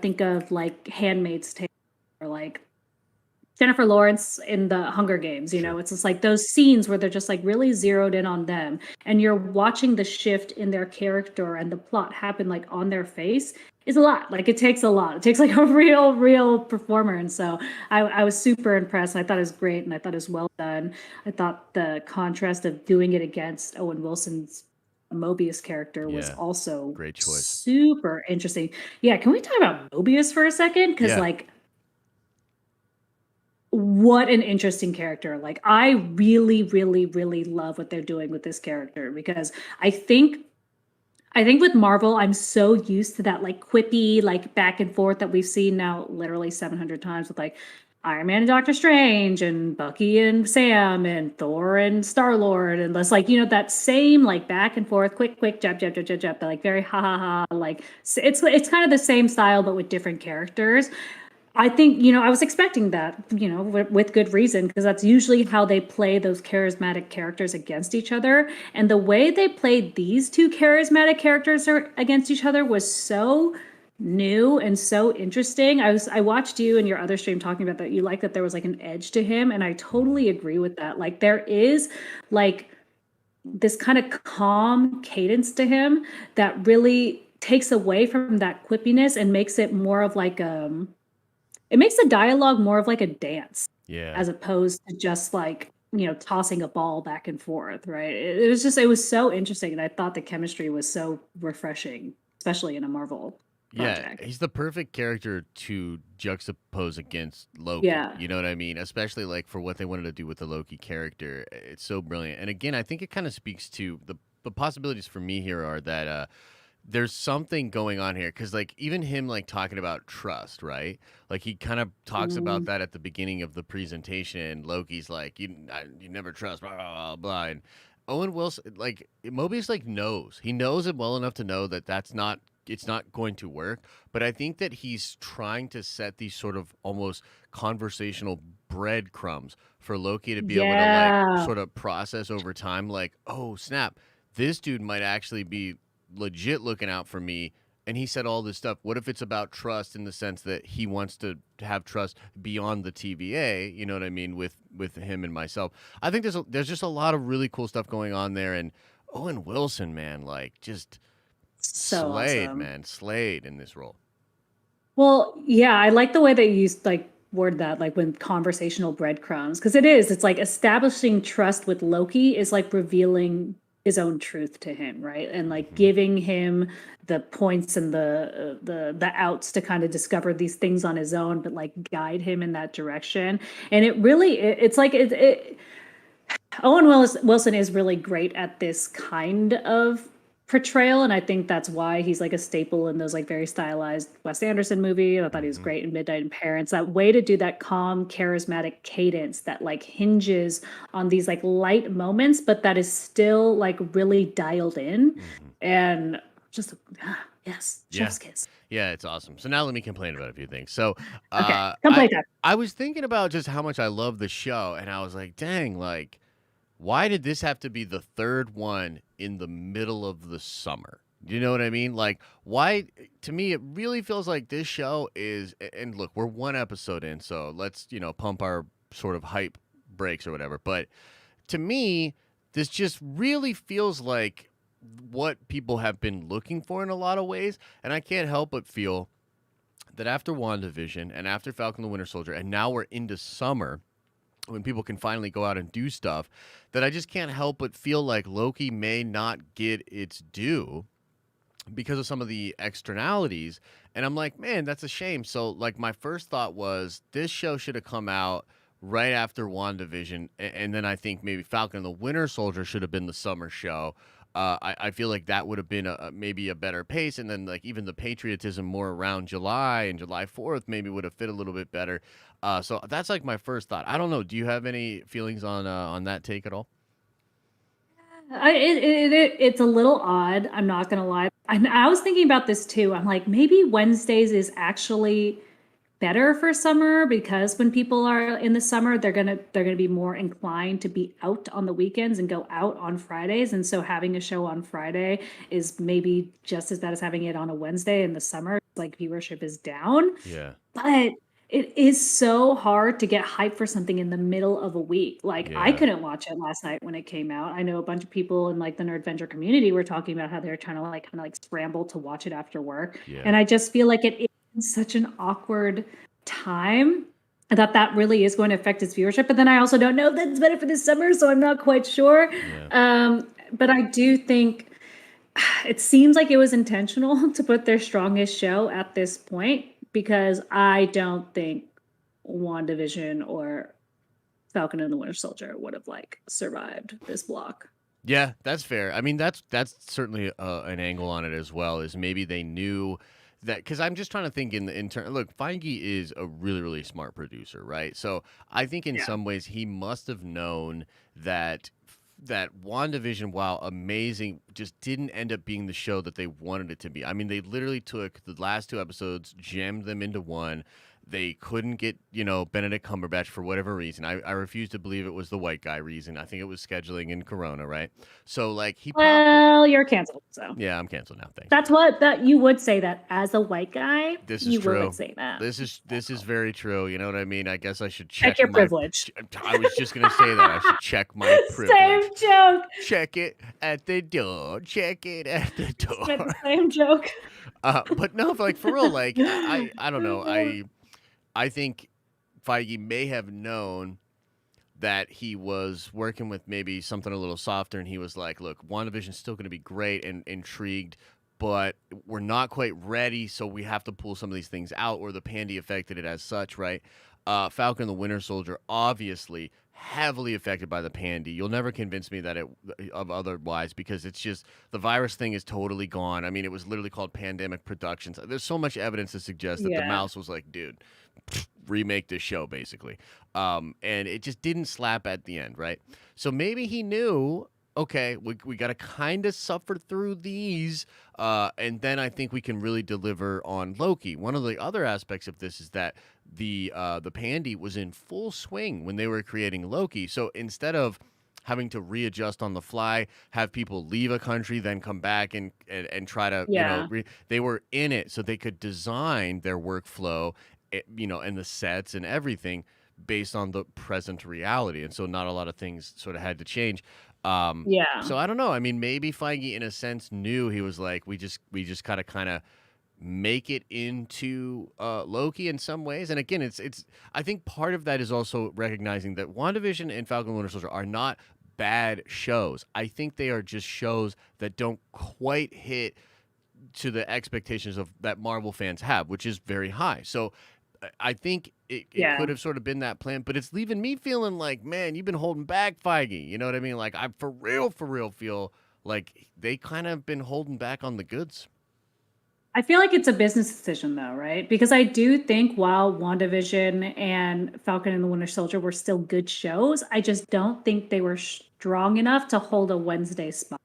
think of like Handmaid's Tale or like Jennifer Lawrence in the Hunger Games, Sure. it's just like those scenes where they're just like really zeroed in on them and you're watching the shift in their character and the plot happen like on their face is a lot. Like it takes a lot. It takes like a real performer. And so I was super impressed. I thought it was great and I thought it was well done. I thought the contrast of doing it against Owen Wilson's Mobius character was Yeah. also Great choice. super interesting. Yeah, can we talk about Mobius for a second? Because Yeah. like what an interesting character. Like I really love what they're doing with this character because I think with Marvel, I'm so used to that like quippy, like back and forth that we've seen now literally 700 times with like Iron Man and Doctor Strange and Bucky and Sam and Thor and Star Lord and less like, that same like back and forth, quick, jab, but like very ha ha ha. Like it's kind of the same style, but with different characters. I think, I was expecting that, with good reason, because that's usually how they play those charismatic characters against each other. And the way they played these two charismatic characters against each other was so new and so interesting. I watched you and your other stream talking about that. You like that there was like an edge to him, and I totally agree with that. Like there is like this kind of calm cadence to him that really takes away from that quippiness and makes it more of like it makes the dialogue more of like a dance Yeah. as opposed to just like, tossing a ball back and forth, right? It was so interesting. And I thought the chemistry was so refreshing, especially in a Marvel Yeah, project. he's the perfect character to juxtapose against Loki. Yeah. You know what I mean? Especially like for what they wanted to do with the Loki character. It's so brilliant. And again, I think it kind of speaks to the possibilities for me here are that there's something going on here because like even him like talking about trust, right? Like he kind of talks about Mm, that at the beginning of the presentation. Loki's like you never trust blah blah blah, blah. And Owen Wilson like Mobius like knows he knows it well enough to know that that's not it's not going to work. But I think that he's trying to set these sort of almost conversational breadcrumbs for Loki to be able to like yeah. sort of process over time. Like, oh snap, this dude might actually be legit looking out for me. And he said all this stuff. What if it's about trust in the sense that he wants to have trust beyond the TVA? You know what I mean with him and myself. I think there's just a lot of really cool stuff going on there, and Owen Wilson, man, like just So slayed, awesome. man, slayed in this role. Well, yeah, I like the way they used like word that like with conversational breadcrumbs because it's like establishing trust with Loki is like revealing his own truth to him, right? And like Hmm. giving him the points and the outs to kind of discover these things on his own, but like guide him in that direction. And it's like Wilson is really great at this kind of portrayal, and I think that's why he's like a staple in those like very stylized Wes Anderson movie. I thought he was Hmm. great in Midnight in Paris. That way to do that calm, charismatic cadence that like hinges on these like light moments, but that is still like really dialed in, Hmm. and just yes, Yeah. chef's kiss. Yeah, it's awesome. So now let me complain about a few things. So, Okay, uh, come I play time. I was thinking about just how much I love the show, and I was like, dang, like, why did this have to be the third one in the middle of the summer? You know what I mean? Like, why? To me, it really feels like this show is. And look, we're one episode in, so let's pump our sort of hype brakes or whatever. But to me, this just really feels like what people have been looking for in a lot of ways, and I can't help but feel that after WandaVision and after Falcon the Winter Soldier, and now we're into summer when people can finally go out and do stuff, that I just can't help but feel like Loki may not get its due because of some of the externalities. And I'm like, man, that's a shame. So, like, my first thought was this show should have come out right after WandaVision. And then I think maybe Falcon and the Winter Soldier should have been the summer show. I feel like that would have been maybe a better pace. And then, like, even the patriotism more around July and July 4th maybe would have fit a little bit better. So that's like my first thought. I don't know. Do you have any feelings on that take at all? It's a little odd. I'm not gonna lie. I was thinking about this too. I'm like, maybe Wednesdays is actually better for summer because when people are in the summer, they're gonna be more inclined to be out on the weekends and go out on Fridays. And so having a show on Friday is maybe just as bad as having it on a Wednesday in the summer. Like viewership is down. Yeah. But it is so hard to get hyped for something in the middle of a week. Like I Yeah. couldn't watch it last night when it came out. I know a bunch of people in like the Nerdventure community were talking about how they're trying to like kind of like scramble to watch it after work. Yeah. And I just feel like it is such an awkward time that really is going to affect its viewership. But then I also don't know if that's better for this summer, so I'm not quite sure. Yeah. But I do think it seems like it was intentional to put their strongest show at this point because I don't think WandaVision or Falcon and the Winter Soldier would have like survived this block. Yeah, that's fair. I mean, that's certainly an angle on it as well. Is maybe they knew that because I'm just trying to think in the intern. Look, Feige is a really really smart producer, right? So I think in Yeah. some ways he must have known that WandaVision, while amazing, just didn't end up being the show that they wanted it to be. I mean, they literally took the last two episodes, jammed them into one. They couldn't get, Benedict Cumberbatch for whatever reason. I refuse to believe it was the white guy reason. I think it was scheduling in Corona, right? So, like, he promptly. Well, you're canceled. So Yeah, I'm canceled now. Thanks. that's what that you would say that as a white guy, This is you true. would say that. This is very true. You know what I mean? I guess I should Check check your my. privilege. I was just gonna say that I should check my Same privilege. joke. Check it at the door. Check it at the Just made the door. same joke. But no, like for real, like I don't know. I think Feige may have known that he was working with maybe something a little softer, and he was like, "Look, WandaVision's still going to be great and intrigued, but we're not quite ready, so we have to pull some of these things out, or the pandy affected it as such, right?" Falcon and the Winter Soldier, obviously heavily affected by the pandy. You'll never convince me that it of otherwise because it's just the virus thing is totally gone. I mean, it was literally called Pandemic Productions. There's so much evidence to suggest that the Yeah. mouse was like, dude, remake this show basically. And it just didn't slap at the end, right? So maybe he knew, okay, we got to kind of suffer through these, and then I think we can really deliver on Loki. One of the other aspects of this is that the pandy was in full swing when they were creating Loki. So instead of having to readjust on the fly, have people leave a country, then come back and try to, Yeah. they were in it so they could design their workflow, and the sets and everything based on the present reality. And so not a lot of things sort of had to change. Yeah. So I don't know. I mean, maybe Feige, in a sense, knew. He was like, we just gotta kind of make it into Loki in some ways. And again, it's I think part of that is also recognizing that WandaVision and Falcon and Winter Soldier are not bad shows. I think they are just shows that don't quite hit to the expectations of that Marvel fans have, which is very high. So I think it Yeah. could have sort of been that plan, but it's leaving me feeling like, man, you've been holding back, Feige. You know what I mean? Like, I for real feel like they kind of been holding back on the goods. I feel like it's a business decision though, right? Because I do think while WandaVision and Falcon and the Winter Soldier were still good shows, I just don't think they were strong enough to hold a Wednesday spot.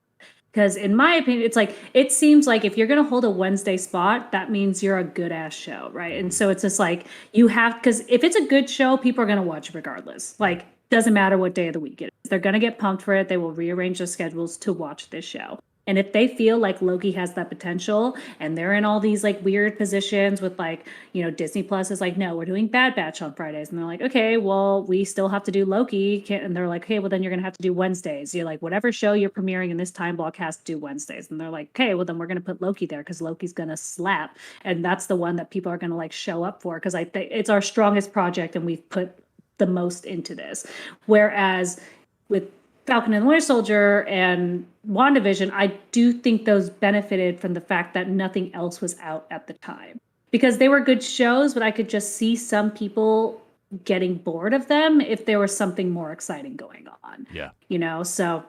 Because in my opinion, it's like it seems like if you're gonna hold a Wednesday spot, that means you're a good ass show, right? And so it's just like you have because if it's a good show, people are gonna watch it regardless. Like doesn't matter what day of the week it is. They're gonna get pumped for it. They will rearrange their schedules to watch this show. And if they feel like Loki has that potential and they're in all these like weird positions with like, Disney Plus is like, no, we're doing Bad Batch on Fridays. And they're like, okay, well, we still have to do Loki. And they're like, okay, well, then you're going to have to do Wednesdays. You're like, whatever show you're premiering in this time block has to do Wednesdays. And they're like, okay, well, then we're going to put Loki there because Loki's going to slap. And that's the one that people are going to like show up for because I think it's our strongest project and we've put the most into this. Whereas with Falcon and the Winter Soldier and WandaVision, I do think those benefited from the fact that nothing else was out at the time. Because they were good shows, but I could just see some people getting bored of them if there was something more exciting going on. Yeah. So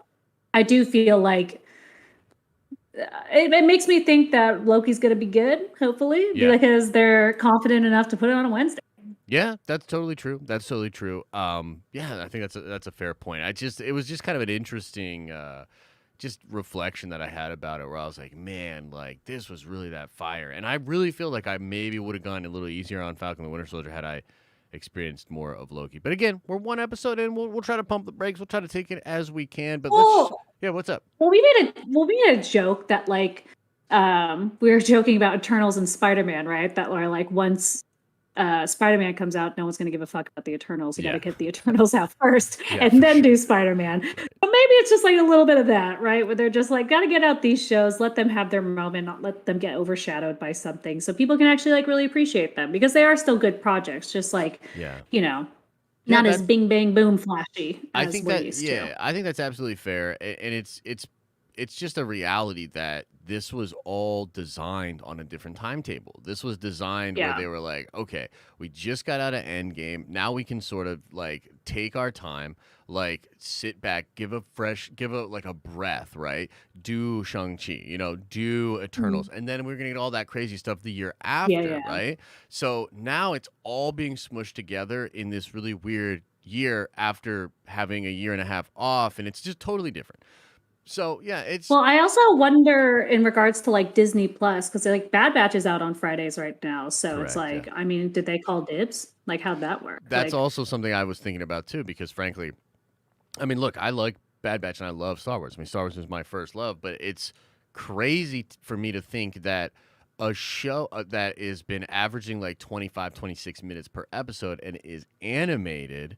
I do feel like it makes me think that Loki's going to be good, hopefully, because they're confident enough to put it on a Wednesday. Yeah, that's totally true. That's totally true. Yeah, I think that's a fair point. It was just kind of an interesting just reflection that I had about it where I was like, man, like this was really that fire. And I really feel like I maybe would have gone a little easier on Falcon and the Winter Soldier had I experienced more of Loki. But again, we're one episode in. We'll try to pump the brakes. We'll try to take it as we can. But what's up? Well, we made a joke that like we were joking about Eternals and Spider-Man, right? That were like once Spider-Man comes out, no one's going to give a fuck about the Eternals. You got to get the Eternals out first and then do Spider-Man. But maybe it's just like a little bit of that, right? Where they're just like, got to get out these shows, let them have their moment, not let them get overshadowed by something so people can actually like really appreciate them because they are still good projects, just like, not as bing, bang, boom flashy as we're used to. I think that's absolutely fair. And it's just a reality that this was all designed on a different timetable. This was designed where they were like, okay, we just got out of Endgame. Now we can sort of like take our time, like sit back, give a breath, right? Do Shang-Chi, do Eternals. And then we're going to get all that crazy stuff the year after, right? So now it's all being smushed together in this really weird year after having a year and a half off. And it's just totally different. So it's well. I also wonder in regards to like Disney Plus because like Bad Batch is out on Fridays right now. So it's like, I mean, did they call dibs? Like, how'd that work? That's also something I was thinking about too. Because frankly, I mean, look, I like Bad Batch and I love Star Wars. I mean, Star Wars is my first love, but it's crazy for me to think that a show that has been averaging like 25, 26 minutes per episode and is animated,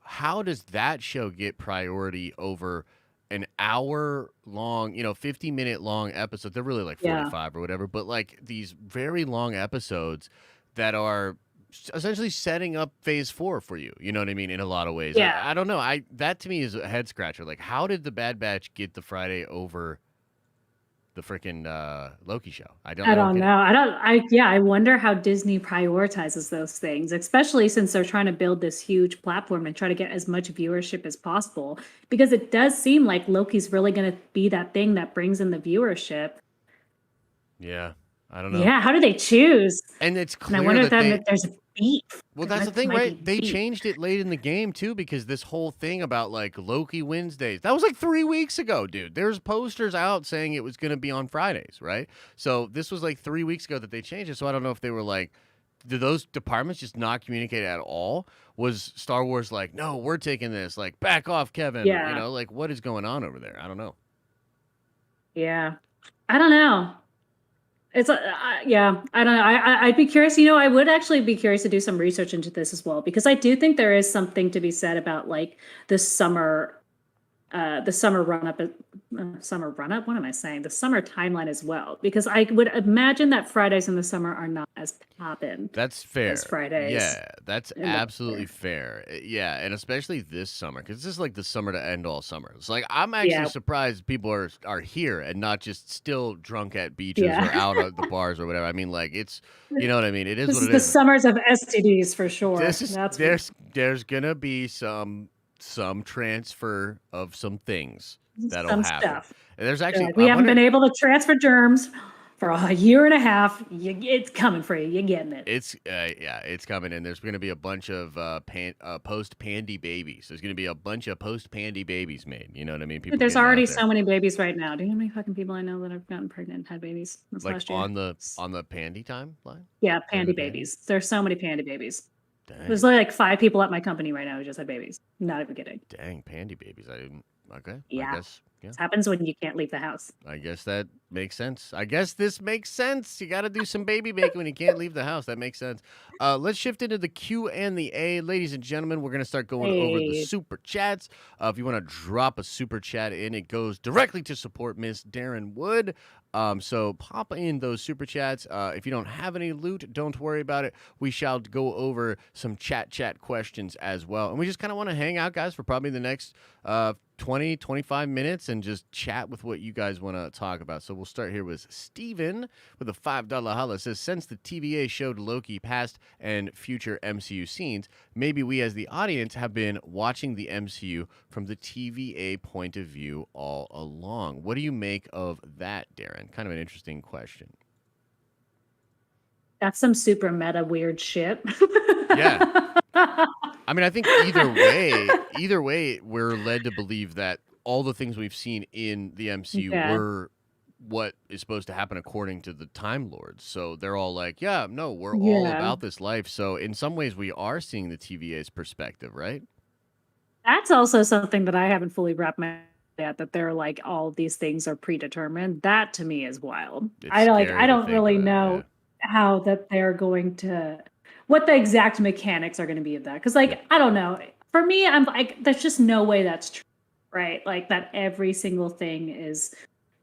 how does that show get priority over an hour long, 50-minute long episode? They're really like 45 or whatever, but like these very long episodes that are essentially setting up phase 4 for you. You know what I mean? In a lot of ways. I don't know. That to me is a head scratcher. Like, how did the Bad Batch get the Friday over the freaking Loki show? I don't know. I wonder how Disney prioritizes those things, especially since they're trying to build this huge platform and try to get as much viewership as possible. Because it does seem like Loki's really going to be that thing that brings in the viewership. Yeah, I don't know. Yeah, how do they choose? And it's clear and I wonder if there's a beef. Well, that's the thing, right? They changed it late in the game, too, because this whole thing about, like, Loki Wednesdays, that was like 3 weeks ago, dude. There's posters out saying it was going to be on Fridays, right? So this was like 3 weeks ago that they changed it. So I don't know if they were like, did those departments just not communicate at all? Was Star Wars like, no, we're taking this, like, back off, Kevin? Yeah. Like, what is going on over there? I don't know. Yeah. I don't know. It's I don't know. I'd be curious. I would actually be curious to do some research into this as well because I do think there is something to be said about like the summer the summer run up, summer run up. What am I saying? The summer timeline as well, because I would imagine that Fridays in the summer are not as poppin' That's as fair. Fridays Yeah, that's in the absolutely winter. fair. Yeah, and especially this summer, because this is like the summer to end all summer. It's like I'm actually Yeah, surprised people are here and not just still drunk at beaches or yeah. out at the bars or whatever. I mean, like it's you know what I mean. It is This what is it the is. summers of STDs for sure. This is That's for there's gonna be some transfer of some things that'll some happen. stuff. And there's They're actually like, I we haven't wonder been able to transfer germs for a year and a half. It's coming for you. You're getting it. it's yeah, it's coming in. There's going to be a bunch of post pandy babies. There's going to be a bunch of post pandy babies made. You know what I mean? Dude, People there's getting already out there, so many babies right now. Do you know how many fucking people I know that have gotten pregnant and had babies this like last year? on the pandy timeline. Yeah, During the pandy pandy. babies. There's so many pandy babies. There's Dang, literally like 5 people at my company right now who just had babies. Not even kidding. dang, pandy babies. I didn't. Okay, I Yeah. guess. Yeah, This happens when you can't leave the house. I guess that makes sense. I guess this makes sense. You got to do some baby making when you can't leave the house. That makes sense. Let's shift into the Q and the A, ladies and gentlemen. We're gonna start going over the Hey. super chats. If you want to drop a super chat in, it goes directly to support Miss Darren Wood. So pop in those super chats. If you don't have any loot, don't worry about it. We shall go over some chat questions as well. And we just kind of want to hang out, guys, for probably the next 20, 25 minutes and just chat with what you guys want to talk about. So we'll start here with Steven with a $5 holla. It says, since the TVA showed Loki past and future MCU scenes, maybe we as the audience have been watching the MCU from the TVA point of view all along. What do you make of that, Darren? Kind of an interesting question. That's some super meta weird shit. Yeah. I mean, I think either way, we're led to believe that all the things we've seen in the MCU Yeah. were what is supposed to happen according to the Time Lords. So they're all like, yeah, no, we're all Yeah. about this life. So in some ways, we are seeing the TVA's perspective, right? That's also something that I haven't fully wrapped my head at, that they're like all these things are predetermined. That to me is wild. It's I scary to don't think really about, know how that they're going to what the exact mechanics are going to be of that. Because like Yeah. I don't know. For me, I'm like, there's just no way that's true, right? Like that every single thing is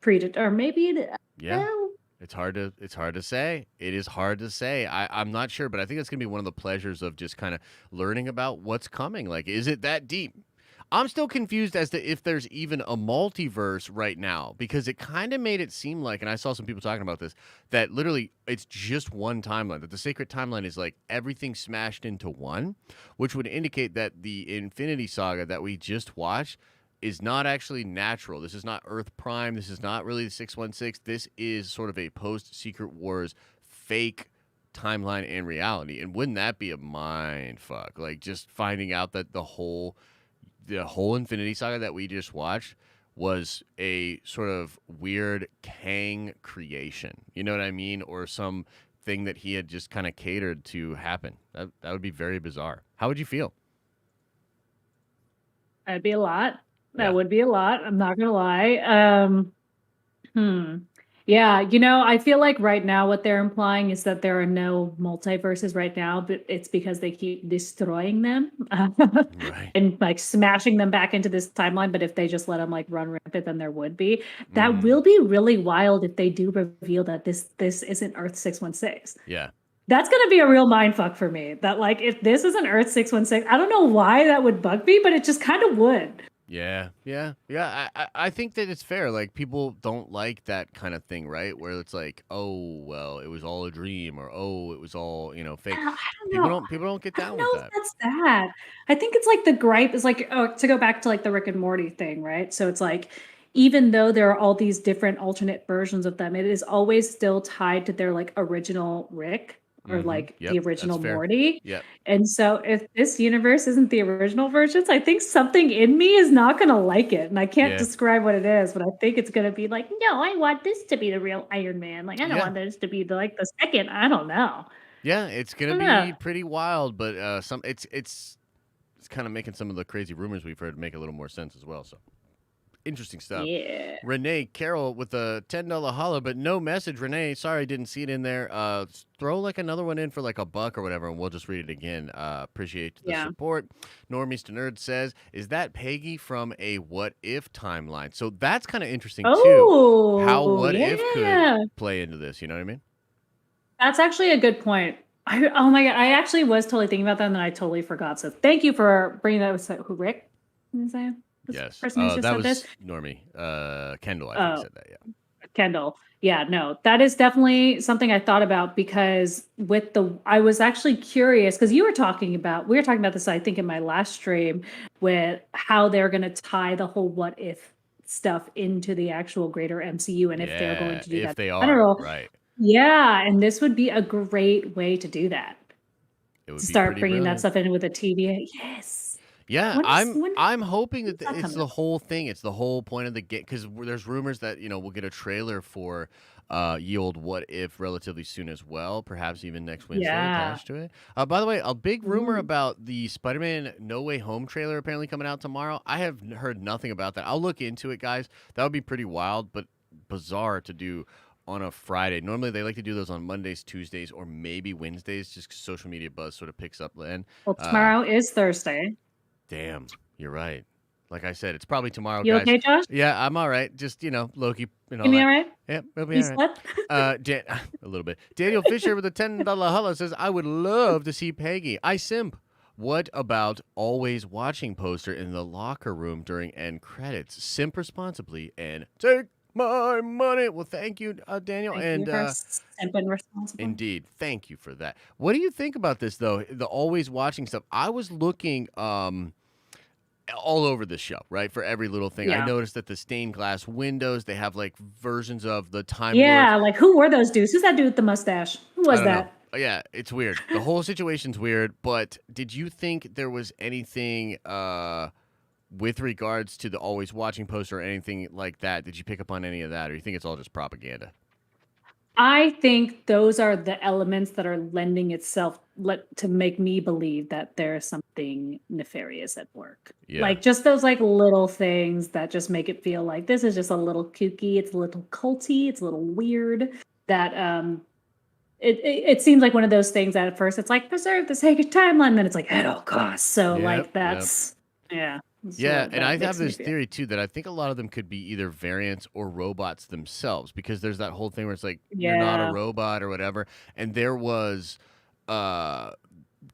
predetermined, or maybe Yeah. well, It's hard to say. It is hard to say. I'm not sure, but I think it's gonna be one of the pleasures of just kind of learning about what's coming. Like, is it that deep? I'm still confused as to if there's even a multiverse right now because it kind of made it seem like, and I saw some people talking about this, that literally it's just one timeline, that the sacred timeline is like everything smashed into one, which would indicate that the Infinity Saga that we just watched is not actually natural. This is not Earth Prime. This is not really the 616. This is sort of a post Secret Wars fake timeline and reality. And wouldn't that be a mind fuck? Like just finding out that the whole Infinity Saga that we just watched was a sort of weird Kang creation. You know what I mean? Or some thing that he had just kind of catered to happen. That would be very bizarre. How would you feel? that'd be a lot. That Yeah. would be a lot. I'm not gonna lie. Hmm. Yeah, I feel like right now what they're implying is that there are no multiverses right now, but it's because they keep destroying them Right. and like smashing them back into this timeline. But if they just let them like run rampant, then there would be. That will be really wild if they do reveal that this isn't Earth 616. Yeah. That's gonna be a real mind fuck for me. That like if this isn't Earth 616, I don't know why that would bug me, but it just kind of would. Yeah, yeah, yeah. I think that it's fair. Like people don't like that kind of thing, right? Where it's like, oh well, it was all a dream, or oh, it was all fake. I don't know. People don't get I down don't with know if that. that's that. I think it's like the gripe is like, oh, to go back to like the Rick and Morty thing, right? So it's like, even though there are all these different alternate versions of them, it is always still tied to their like original Rick or like Yep, the that's original fair. Morty. Yep. And so if this universe isn't the original versions, I think something in me is not going to like it. And I can't Yeah. describe what it is, but I think it's going to be like, no, I want this to be the real Iron Man. Like, I don't Yeah. want this to be like the second. I don't know. Yeah, it's gonna Yeah. be pretty wild, but it's kind of making some of the crazy rumors we've heard make a little more sense as well. So Interesting stuff. Yeah. Renee Carroll with a $10 holla, but no message. Renee, sorry, didn't see it in there. Throw like another one in for like $1 or whatever, and we'll just read it again. Appreciate the Yeah. support. Normies to Nerd says, "Is that Peggy from a What If timeline?" So that's kind of interesting too. How Oh, What If could yeah. play into this. You know what I mean? That's actually a good point. Oh my god, I actually was totally thinking about that, and then I totally forgot. So thank you for bringing that. Was that who, Rick? What was that? This Yes. person who just That said this. was Normie. Kendall, I think, Oh, said that. Yeah. Kendall. Yeah, no, that is definitely something I thought about because I was actually curious because we were talking about this, I think, in my last stream with how they're going to tie the whole what if stuff into the actual greater MCU and if they're going Yeah. to do If that they in are general. right, Yeah, and this would be a great way to do that. it would To be start pretty bringing that brilliant. stuff in with a TVA. Yes. Yeah, When I'm hoping that is that it's coming the up? whole thing. It's the whole point of the game because there's rumors that we'll get a trailer for Ye Old What If relatively soon as well, perhaps even next Wednesday Yeah. attached to it. By the way, a big rumor Ooh. about the Spider-Man No Way Home trailer apparently coming out tomorrow. I have heard nothing about that. I'll look into it, guys. That would be pretty wild, but bizarre to do on a Friday. Normally they like to do those on Mondays, Tuesdays, or maybe Wednesdays, just 'cause social media buzz sort of picks up then. Well, Uh, tomorrow is Thursday. Damn, you're right. Like I said, it's probably tomorrow, You guys. okay, Josh? Yeah, I'm all right. Just, Loki and You all me that. all right? Yeah, we'll be You all right. slept? A little bit. Daniel Fisher with a $10 holla says, "I would love to see Peggy. I simp. What about always watching poster in the locker room during end credits? Simp responsibly and take my money." Well, thank you, Daniel. Thank you And for simping responsibly. indeed, thank you for that. What do you think about this, though? The always watching stuff. I was looking all over the show, right? For every little thing. I Yeah. noticed that the stained glass windows, they have like versions of the Time Lords. Yeah, like who were those dudes? Who's that dude with the mustache? Who I was don't know. that? Yeah, it's weird. The whole situation's weird, but did you think there was anything with regards to the always watching poster or anything like that? Did you pick up on any of that, or you think it's all just propaganda? I think those are the elements that are lending itself to make me believe that there's something nefarious at work. Yeah. Like just those like little things that just make it feel like this is just a little kooky, it's a little culty, it's a little weird. That it seems like one of those things that at first it's like preserve the sacred timeline, then it's like at all costs. So Yep. like Yep. that's yeah. That's Yeah, what and that I have makes me this feel. theory too that I think a lot of them could be either variants or robots themselves because there's that whole thing where it's like you're not a Yeah. robot or whatever. And there was uh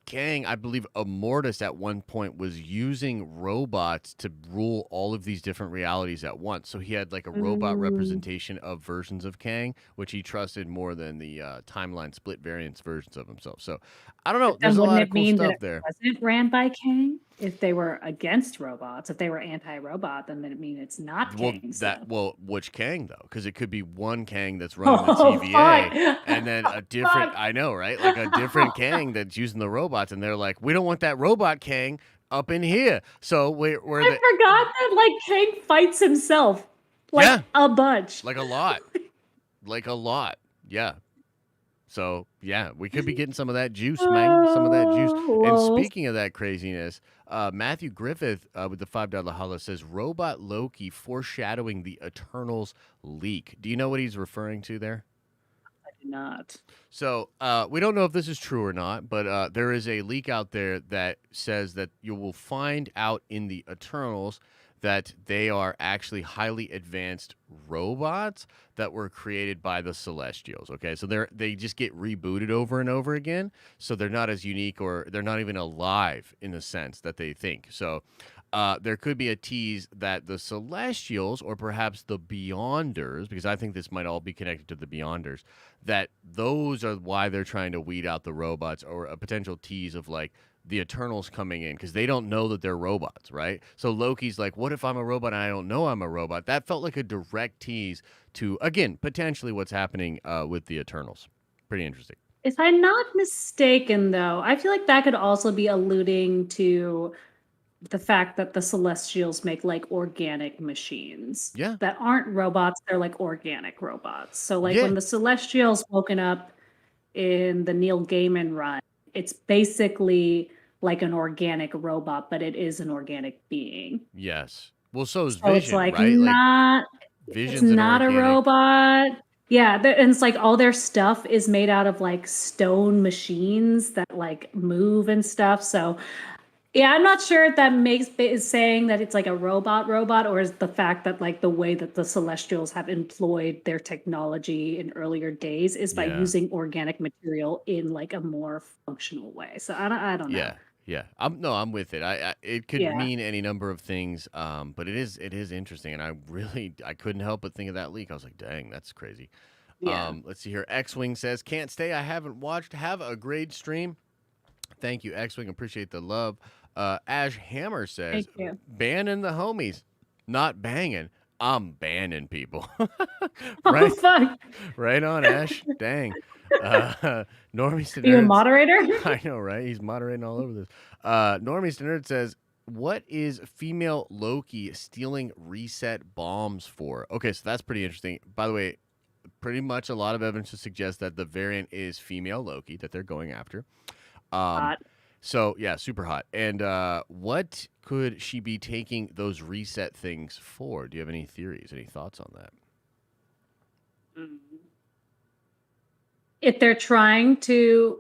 Kang, I believe Immortus at one point was using robots to rule all of these different realities at once. So he had like a robot Mm. representation of versions of Kang, which he trusted more than the timeline split variants versions of himself. So I don't know. But then There's a wouldn't lot of it cool mean that stuff it there. wasn't ran by Kang? If they were against robots, if they were anti-robot, then it mean it's not Kang stuff. Which Kang though? Because it could be one Kang that's running the Oh, TVA, fuck. and then a different. Fuck. I know, right? Like a different Kang that's using the robots, and they're like, we don't want that robot Kang up in here. So we're I the forgot that, like, Kang fights himself, like, yeah, a bunch. like a lot, like a lot. Yeah. So yeah, we could be getting some of that juice, man. Some of that juice. Oh, And lol. speaking of that craziness, Matthew Griffith with the $5 holla says Robot Loki foreshadowing the Eternals leak. Do you know what he's referring to there? I did not. So we don't know if this is true or not, but there is a leak out there that says that you will find out in the Eternals that they are actually highly advanced robots that were created by the Celestials. Okay, so they just get rebooted over and over again, so they're not as unique or they're not even alive in the sense that they think. So there could be a tease that the Celestials or perhaps the Beyonders, because I think this might all be connected to the Beyonders, that those are why they're trying to weed out the robots, or a potential tease of like the Eternals coming in because they don't know that they're robots, right? So Loki's like, what if I'm a robot and I don't know I'm a robot? That felt like a direct tease to, again, potentially what's happening with the Eternals. Pretty interesting. If I'm not mistaken, though, I feel like that could also be alluding to the fact that the Celestials make like organic machines Yeah. that aren't robots, they're like organic robots. So, like Yeah. when the Celestials woken up in the Neil Gaiman run, it's basically like an organic robot, but it is an organic being. Yes. Well, so is So it's Vision, like right? Like it's Vision's an not a organic. robot. Yeah, and it's like all their stuff is made out of like stone machines that like move and stuff. So yeah, I'm not sure if that is saying that it's like a robot, or is the fact that like the way that the Celestials have employed their technology in earlier days is by Yeah. using organic material in like a more functional way. So I don't know. Yeah, yeah. I'm with it. It could Yeah, mean any number of things. But it is interesting, and I couldn't help but think of that leak. I was like, dang, that's crazy. yeah. Let's see here. X-Wing says, can't stay. I haven't watched. Have a great stream. Thank you, X-Wing. Appreciate the love. Ash Hammer says, Thank you. banning the homies, not banging. I'm banning people. Oh Right, fuck! right on, Ash. Dang. Normies to Are you a nerds. moderator? I know, right? He's moderating all over this. Normies to nerd says, what is female Loki stealing reset bombs for? Okay, so that's pretty interesting. By the way, pretty much a lot of evidence to suggest that the variant is female Loki that they're going after. Um, Hot. so yeah, super hot. And what could she be taking those reset things for? Do you have any theories, any thoughts on that? If they're trying to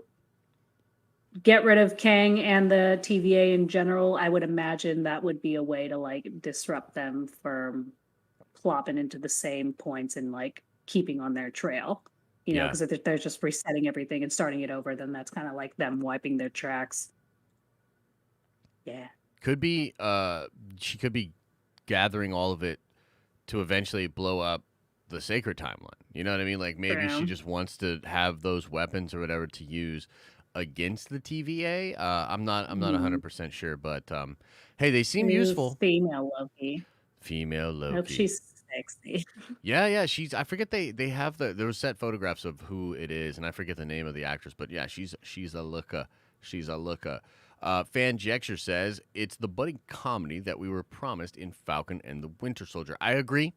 get rid of Kang and the TVA in general, I would imagine that would be a way to like disrupt them from plopping into the same points and like keeping on their trail. Yeah, Because if they're just resetting everything and starting it over, then that's kind of like them wiping their tracks. Yeah. could be. She could be gathering all of it to eventually blow up the sacred timeline. You know what I mean? Like maybe she True. just wants to have those weapons or whatever to use against the TVA. I'm not Mhm. 100% sure, but hey, they seem Ooh, useful. female Loki. Female I hope Loki. she's sexy. Yeah, yeah, she's. I forget they have there was set photographs of who it is, and I forget the name of the actress, but yeah, she's a looker. She's a looker. Fan Jexer says it's the buddy comedy that we were promised in Falcon and the Winter Soldier. I agree.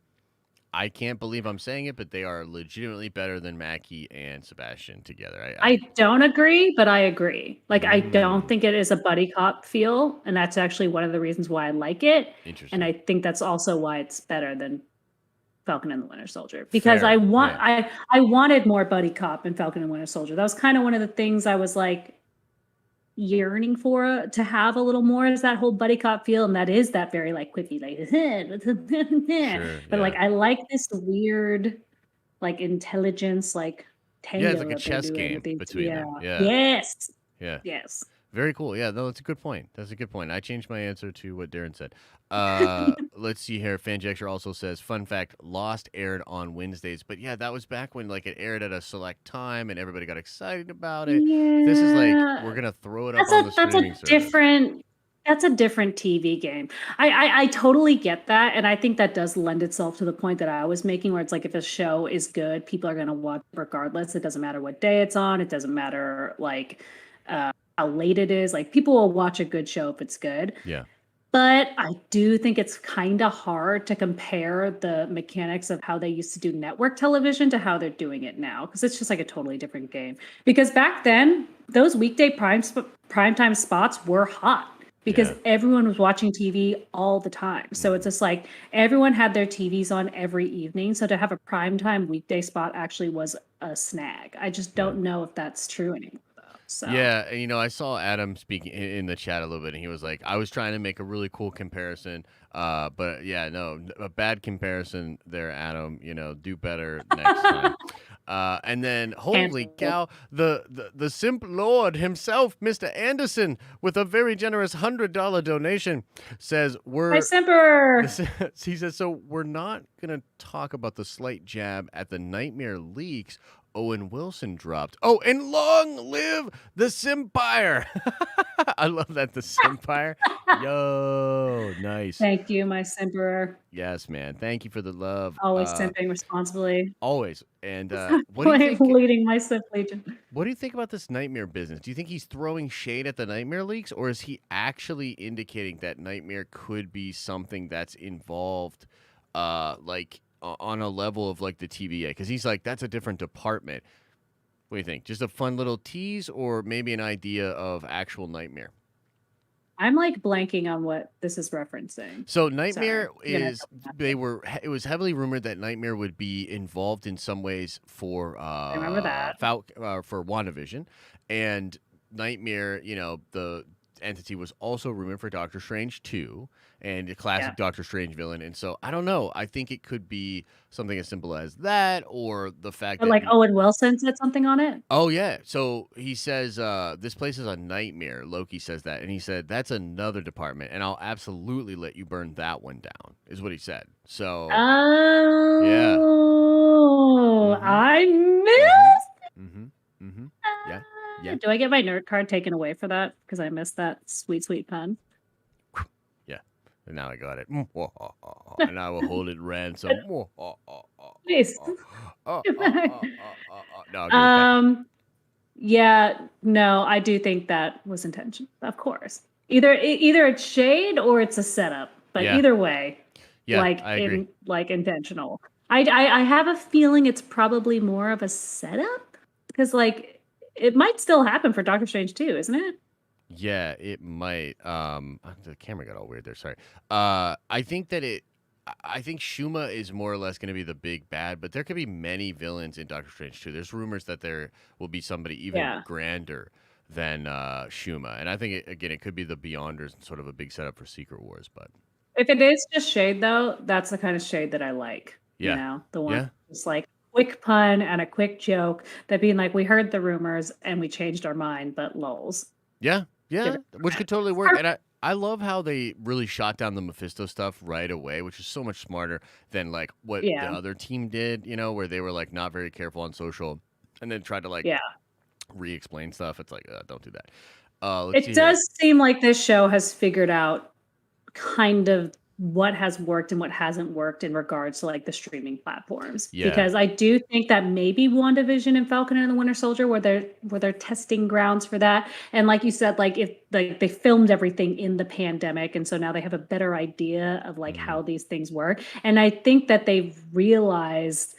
I can't believe I'm saying it, but they are legitimately better than Mackie and Sebastian together. I don't agree, but I agree. Like, I don't Mm, think it is a buddy cop feel, and that's actually one of the reasons why I like it. And interesting. I think that's also why it's better than Falcon and the Winter Soldier because Fair. Yeah. I wanted more buddy cop in Falcon and Winter Soldier. That was kind of one of the things I was like yearning for to have a little more is that whole buddy cop feel, and that is that very like quippy like Sure. but like Yeah. I like this weird like intelligence like Yeah. It's tango like a that they're chess doing with game these. between Yeah. them. Yeah. Yes. Yeah. Yes. Very cool. Yeah, no, that's a good point. That's a good point. I changed my answer to what Darren said. Let's see here. Fanjexer also says, fun fact, Lost aired on Wednesdays. But yeah, that was back when like it aired at a select time and everybody got excited about it. This is like we're Yeah. gonna throw it up That's on a the that's a streaming service. different that's a different TV game. I totally get that, and I think that does lend itself to the point that I was making, where it's like if a show is good, people are going to watch it regardless. It doesn't matter what day it's on. It doesn't matter like how late it is. Like people will watch a good show if it's good. Yeah. But I do think it's kind of hard to compare the mechanics of how they used to do network television to how they're doing it now, because it's just like a totally different game. Because back then, those weekday primetime spots were hot because Yeah. everyone was watching TV all the time. So it's just like everyone had their TVs on every evening. So to have a primetime weekday spot actually was a snag. I just Yeah. don't know if that's true anymore, though. So Yeah, and, I saw Adam speaking in the chat a little bit, and he was like, "I was trying to make a really cool comparison, but yeah, no, a bad comparison there, Adam. Do better next time." And then, holy canceled. cow, the simp lord himself, Mr. Anderson, with a very generous $100 donation, says Hi, we're. Simper. This, he says, so we're not going to talk about the slight jab at the Nightmare leaks Owen Wilson dropped. Oh, and long live the Simpire. I love that, the Simpire. Yo, nice. Thank you, my simper. Yes, man. Thank you for the love. Always simping responsibly. Always. And what do you Like think? leading my simp legion. What do you think about this Nightmare business? Do you think he's throwing shade at the Nightmare leaks, or is he actually indicating that Nightmare could be something that's involved, on a level of like the TVA? Because he's like, that's a different department. What do you think? Just a fun little tease, or maybe an idea of actual Nightmare? I'm like blanking on what this is referencing. So Sorry. Nightmare You're gonna is help me out they here. were it was heavily rumored that Nightmare would be involved in some ways I remember that. For WandaVision, and Nightmare, the entity was also rumored for Doctor Strange 2 and a Yeah. classic Doctor Strange villain. And so I don't know. I think it could be something as simple as that, or the fact But that like Owen Wilson said something on it. oh yeah. So he says this place is a nightmare. Loki says that, and he said that's another department, and I'll absolutely let you burn that one down. Is what he said. So yeah. Oh, Mm-hmm. I Mm-hmm. missed. Mm-hmm. Mm-hmm. Yeah. Yeah. Do I get my nerd card taken away for that? Because I missed that sweet, sweet pun. Yeah. And now I got it. And I will hold it ransom. Nice. No, I'll give it back. Yeah, no, I do think that was intentional. Of course, either it's shade or it's a setup. But Yeah. either way, Yeah, I agree. like intentional. I have a feeling it's probably more of a setup because like it might still happen for Doctor Strange too, isn't it? Yeah, it might. The camera got all weird there. Sorry. I think that I think Shuma is more or less going to be the big bad, but there could be many villains in Doctor Strange too. There's rumors that there will be somebody even Yeah. grander than Shuma, and I think again it could be the Beyonders and sort of a big setup for Secret Wars. But If it is just shade though, that's the kind of shade that I like. You yeah, know, the one yeah, that's like quick pun and a quick joke that being like, we heard the rumors and we changed our mind, but lols. yeah, Give yeah, it which could totally work. And I love how they really shot down the Mephisto stuff right away, which is so much smarter than like what the Yeah. other team did. Where they were like not very careful on social, and then tried to like Yeah. re-explain stuff. It's like don't do that. Let's It see here. does seem like this show has figured out kind of what has worked and what hasn't worked in regards to like the streaming platforms. Yeah. Because I do think that maybe WandaVision and Falcon and the Winter Soldier were their testing grounds for that. And like you said, like if like they filmed everything in the pandemic and so now they have a better idea of like how these things work. And I think that they've realized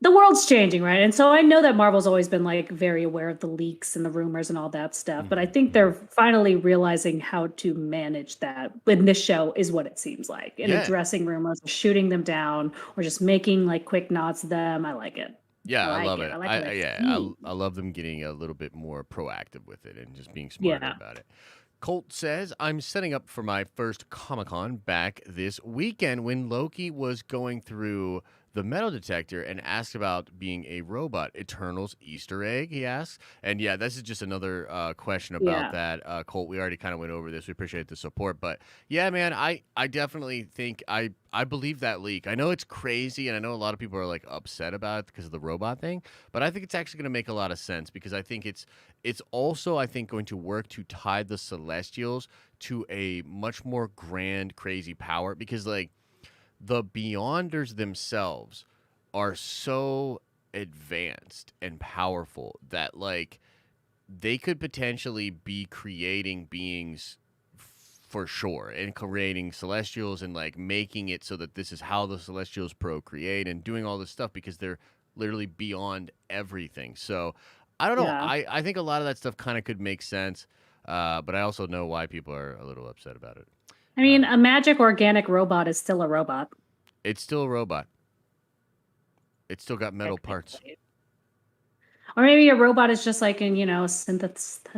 the world's changing, right? And so I know that Marvel's always been like very aware of the leaks and the rumors and all that stuff, but I think they're finally realizing how to manage that. And this show is what it seems like in Yeah. addressing rumors, shooting them down, or just making like quick nods to them. I like it. Yeah, I like love it. it. I like what I I see. love them getting a little bit more proactive with it and just being smarter Yeah. about it. Colt says, I'm setting up for my first Comic-Con back this weekend when Loki was going through the metal detector and asked about being a robot. Eternals Easter egg, he asks. And yeah, this is just another question about Yeah. that. Colt, we already kind of went over this. We appreciate the support. But yeah, man, I definitely think I believe that leak. I know it's crazy, and I know a lot of people are like upset about it because of the robot thing, but I think it's actually going to make a lot of sense because I think it's also, I think, going to work to tie the Celestials to a much more grand, crazy power because, like, the Beyonders themselves are so advanced and powerful that, like, they could potentially be creating beings for sure and creating Celestials and, like, making it so that this is how the Celestials procreate and doing all this stuff because they're literally beyond everything. So, I don't know. Yeah. I think a lot of that stuff kind of could make sense, but I also know why people are a little upset about it. I mean, a magic organic robot is still a robot. It's still a robot. It's still got metal parts. Or maybe a robot is just like a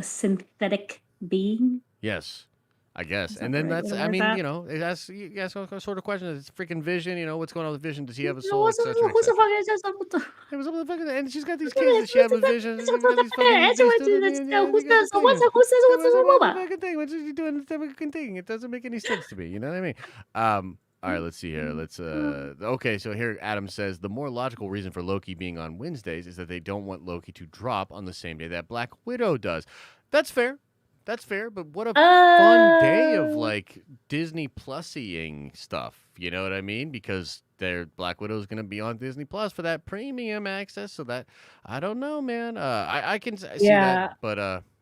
synthetic being. Yes, I guess. Is that And the then right that's, way to I word mean, that? it asks, you ask all sort of questions. It's freaking Vision. What's going on with Vision? Does he have a You know, soul, etc., who the etc. fuck is this? What the- Hey, what's up with the fucking? And she's got these Who's kids that she had with Vision. She's got these fucking. They still this? yeah, Who's they got this? the What's thing. who's this? What's What's this up with the robot? fucking thing? What's she doing the fucking thing? It doesn't make any sense to me. You know what I mean? All right, let's see here. Okay, so here Adam says the more logical reason for Loki being on Wednesdays is that they don't want Loki to drop on the same day that Black Widow does. That's fair. That's fair, but what a fun day of like Disney Plus-ing stuff. You know what I mean? Because their Black Widow is going to be on Disney Plus for that premium access. So that I don't know, man. I can see that, but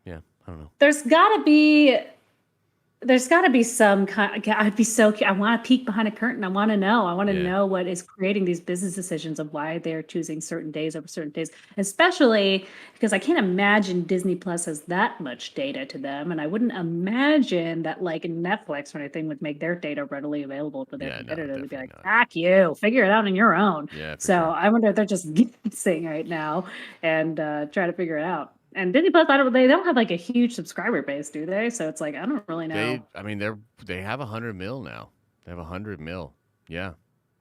yeah, I don't know. There's got to be There's got to be some kind. I'd be so. I want to peek behind a curtain. I want to know. I want to Yeah. know what is creating these business decisions of why they're choosing certain days over certain days. Especially because I can't imagine Disney Plus has that much data to them, and I wouldn't imagine that like Netflix or anything would make their data readily available to their Yeah, no, competitors. They'd be definitely like, not. "Fuck you, figure it out on your own." Yeah, for So sure. I wonder if they're just guessing right now and try to figure it out. And Disney Plus, they don't have like a huge subscriber base, do they? So it's like I don't really know. I mean, they have 100 mil now. They have 100 mil. Yeah.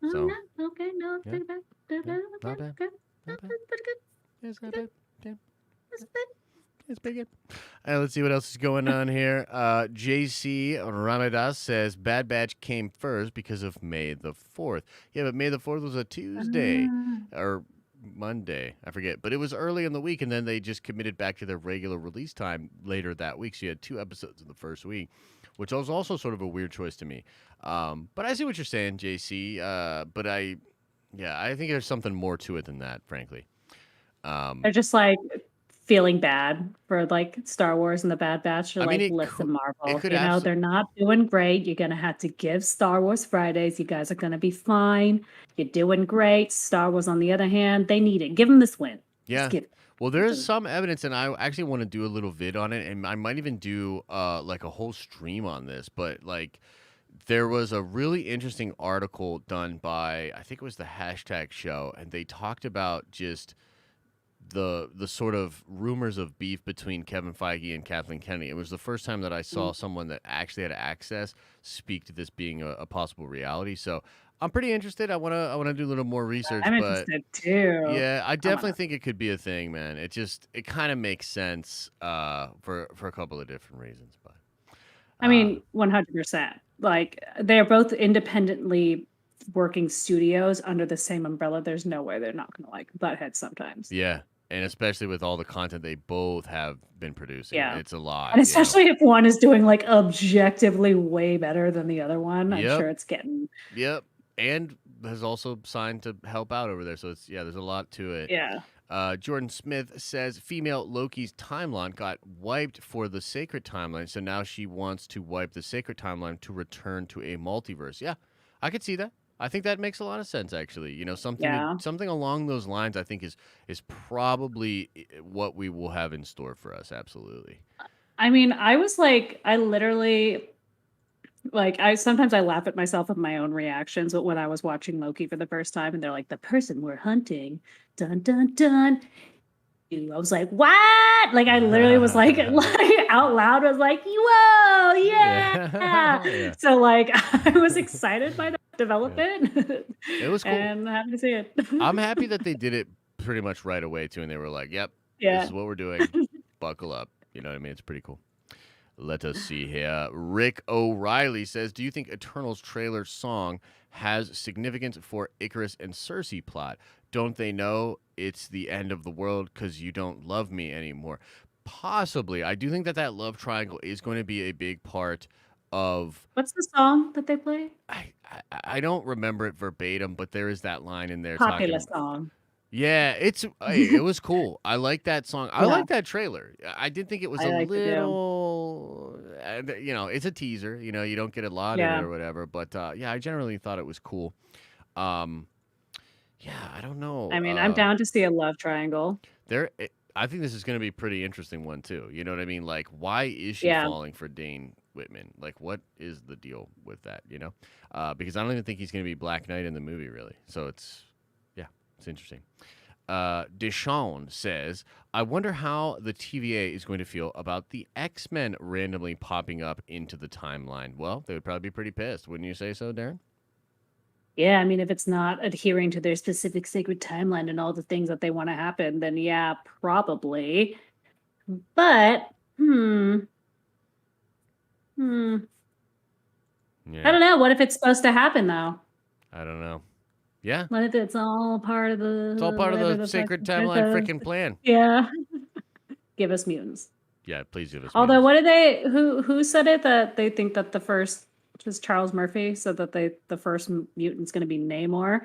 Oh, So no, okay, no, yeah, take it back. yeah, Okay, not bad, okay, not bad. that's pretty good. Yeah, it's not Pretty good. bad. Damn, That's good. it's pretty good. Let's see what else is going on here. JC Ramadas says Bad Batch came first because of May the 4th. Yeah, but May the 4th was a Tuesday Ah. or Monday. I forget. But it was early in the week, and then they just committed back to their regular release time later that week. So you had 2 episodes in the first week, which was also sort of a weird choice to me. But I see what you're saying, JC. But I think there's something more to it than that, frankly. They're just like feeling bad for like Star Wars and the Bad Batch. They're I mean, like, it listen, it Marvel, could they're not doing great. You're gonna have to give Star Wars Fridays. You guys are gonna be fine. You're doing great. Star Wars, on the other hand, they need it. Give them this win. Just Yeah. give it. Well, Give it there's to them. some evidence, and I actually want to do a little vid on it, and I might even do like a whole stream on this. But like, there was a really interesting article done by I think it was the hashtag show, and they talked about just the sort of rumors of beef between Kevin Feige and Kathleen Kennedy. It was the first time that I saw Mm. someone that actually had access speak to this being a possible reality. So I'm pretty interested. I wanna do a little more research, I'm but interested too. yeah, I I wanna. definitely think it could be a thing, man. It kind of makes sense for a couple of different reasons, but I uh mean, 100%. Like, they're both independently working studios under the same umbrella. There's no way they're not gonna, like, butt heads sometimes. yeah, and especially with all the content they both have been producing, Yeah. it's a lot, And you know. especially if one is doing, like, objectively way better than the other one, I'm Yep, sure it's getting. yep, and has also signed to help out over there. So it's yeah, there's a lot to it. Yeah. Jordan Smith says female Loki's timeline got wiped for the sacred timeline, so now she wants to wipe the sacred timeline to return to a multiverse. Yeah, I could see that. I think that makes a lot of sense, actually. You know, Yeah. something along those lines. I think is probably what we will have in store for us. Absolutely. I mean, I literally like, I sometimes I laugh at myself at my own reactions, but when I was watching Loki for the first time and they're like, "The person we're hunting, dun, dun, dun," I was like, "What?" Like, I literally was like like, out loud, was like, "Whoa, yeah!" Yeah, yeah, So, like, I was excited by the yeah. development, It was cool. and happy to see it. I'm happy that they did it pretty much right away too, and they were like, "Yep, this Yeah. is what we're doing. Buckle up." You know what I mean? It's pretty cool. Let us see here. Rick O'Reilly says, "Do you think Eternals trailer song has significance for Icarus and Cersei plot? Don't they know it's the end of the world because you don't love me anymore?" Possibly. I do think that that love triangle is going to be a big part of. What's the song that they play? I don't remember it verbatim, but there is that line in there Popular talking. song. Yeah, it was cool. I like that song. I Yeah, like that trailer. I did think it was I a like it too. little, it's a teaser. You know, you don't get a lot in it Yeah. or whatever. But yeah, I generally thought it was cool. Um, yeah, I don't know. I mean, I'm down to see a love triangle. I think this is going to be a pretty interesting one too. You know what I mean? Like, why is she Yeah. falling for Dane Whitman? Like, what is the deal with that? You know, because I don't even think he's going to be Black Knight in the movie, really. So it's interesting. Deshawn says, "I wonder how the TVA is going to feel about the X-Men randomly popping up into the timeline." Well, they would probably be pretty pissed, wouldn't you say so, Darren? Yeah, I mean, if it's not adhering to their specific sacred timeline and all the things that they want to happen, then yeah, probably. But, hmm, I Yeah, don't know. What if it's supposed to happen though? I don't know. Yeah, What if it's all part of it's all the part of whatever the the fuck sacred the, timeline the freaking plan. yeah, give us mutants. Yeah, please give us Although, mutants. what did they? Who said it that they think that the first was Charles Murphy said that the first mutant's going to be Namor.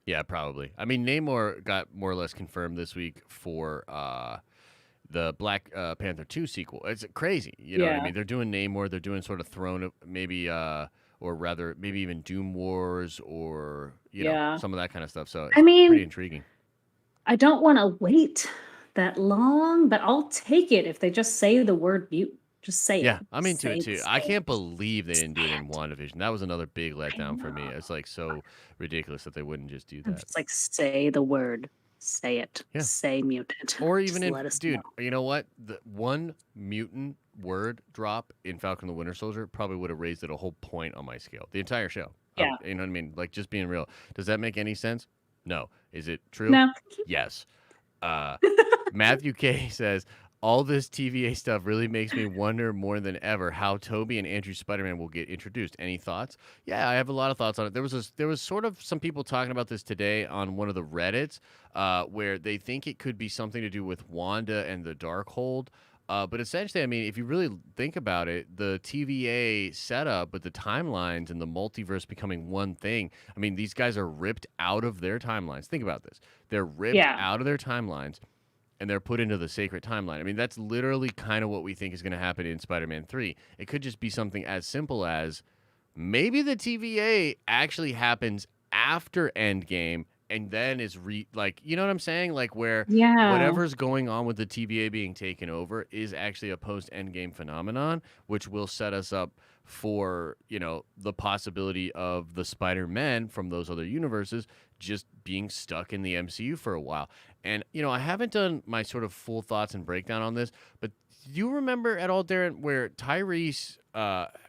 Yeah, probably. I mean, Namor got more or less confirmed this week for the Black Panther 2 sequel. It's crazy. You know what I Yeah. mean? They're doing Namor, they're doing sort of Throne of maybe or rather maybe even Doom Wars or, Yeah. some of that kind of stuff. So I it's pretty mean, intriguing. I don't want to wait that long, but I'll take it if they just say the word mutant. Just say it. Yeah, I'm into it Say too. say I it. can't believe they Say didn't do it in it. WandaVision. That was another big I letdown for me. know. It's like so ridiculous that they wouldn't just do I'm that. just like, say the word. Say it. Yeah. Say mutant. Or even Just in, let us know. dude, you know what? The one mutant word drop in Falcon the Winter Soldier probably would have raised it a whole point on my scale. The entire show. Yeah. You know what I mean? Like just being real. Does that make any sense? No. Is it true? No. Yes. Uh, Matthew K says, all this TVA stuff really makes me wonder more than ever how Toby and Andrew Spider-Man will get introduced. Any thoughts? Yeah, I have a lot of thoughts on it. There was sort of some people talking about this today on one of the Reddits, where they think it could be something to do with Wanda and the Darkhold. But essentially, I mean, if you really think about it, the TVA setup with the timelines and the multiverse becoming one thing, I mean, these guys are ripped out of their timelines. Think about this. They're ripped Yeah. out of their timelines and they're put into the sacred timeline. I mean, that's literally kind of what we think is going to happen in Spider-Man 3. It could just be something as simple as maybe the TVA actually happens after Endgame and then is like, you know what I'm saying? Like where Yeah. whatever's going on with the TVA being taken over is actually a post Endgame phenomenon, which will set us up for, the possibility of the Spider-Men from those other universes just being stuck in the MCU for a while. And, I haven't done my sort of full thoughts and breakdown on this, but do you remember at all, Darren, where Tyrese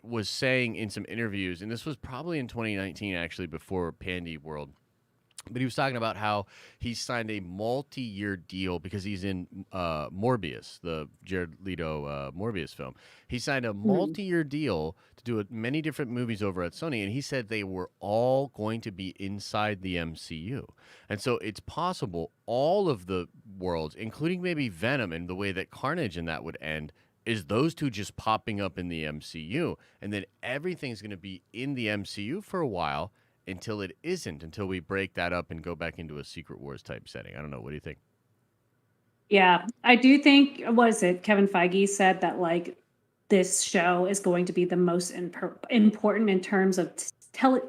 was saying in some interviews, and this was probably in 2019, actually, before Pandy World, but he was talking about how he signed a multi-year deal because he's in Morbius, the Jared Leto Morbius film. He signed a Hmm. multi-year deal to do many different movies over at Sony, and he said they were all going to be inside the MCU. And so it's possible all of the worlds, including maybe Venom and the way that Carnage and that would end, is those two just popping up in the MCU. And then everything's going to be in the MCU for a while until it isn't, until we break that up and go back into a Secret Wars type setting. I don't know. What do you think? Yeah. I do think, was it Kevin Feige said that like this show is going to be the most important in terms of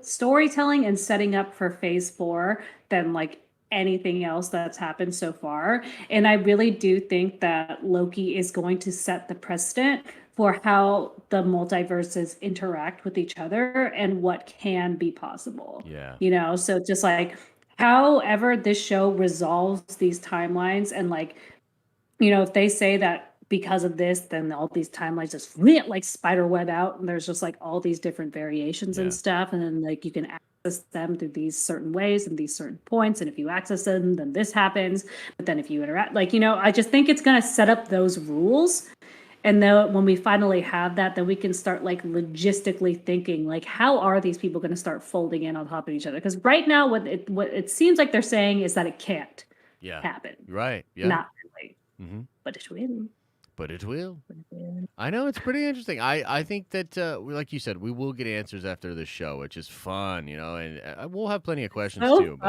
storytelling and setting up for phase 4 than like anything else that's happened so far. And I really do think that Loki is going to set the precedent for how the multiverses interact with each other and what can be possible. Yeah. So just like however this show resolves these timelines and like, if they say that because of this, then all these timelines just like spider web out, and there's just like all these different variations and Yeah. stuff, and then like you can access them through these certain ways and these certain points, and if you access them, then this happens. But then if you interact, like I just think it's gonna set up those rules. And then when we finally have that, then we can start like logistically thinking like, how are these people going to start folding in on top of each other? Because right now, what it seems like they're saying is that it can't Yeah. happen. Right. Yeah. Not really, Mm-hmm. but it will. But it will. But it will. I know it's pretty interesting. I think that, like you said, we will get answers after the show, which is fun, and we'll have plenty of questions So too. But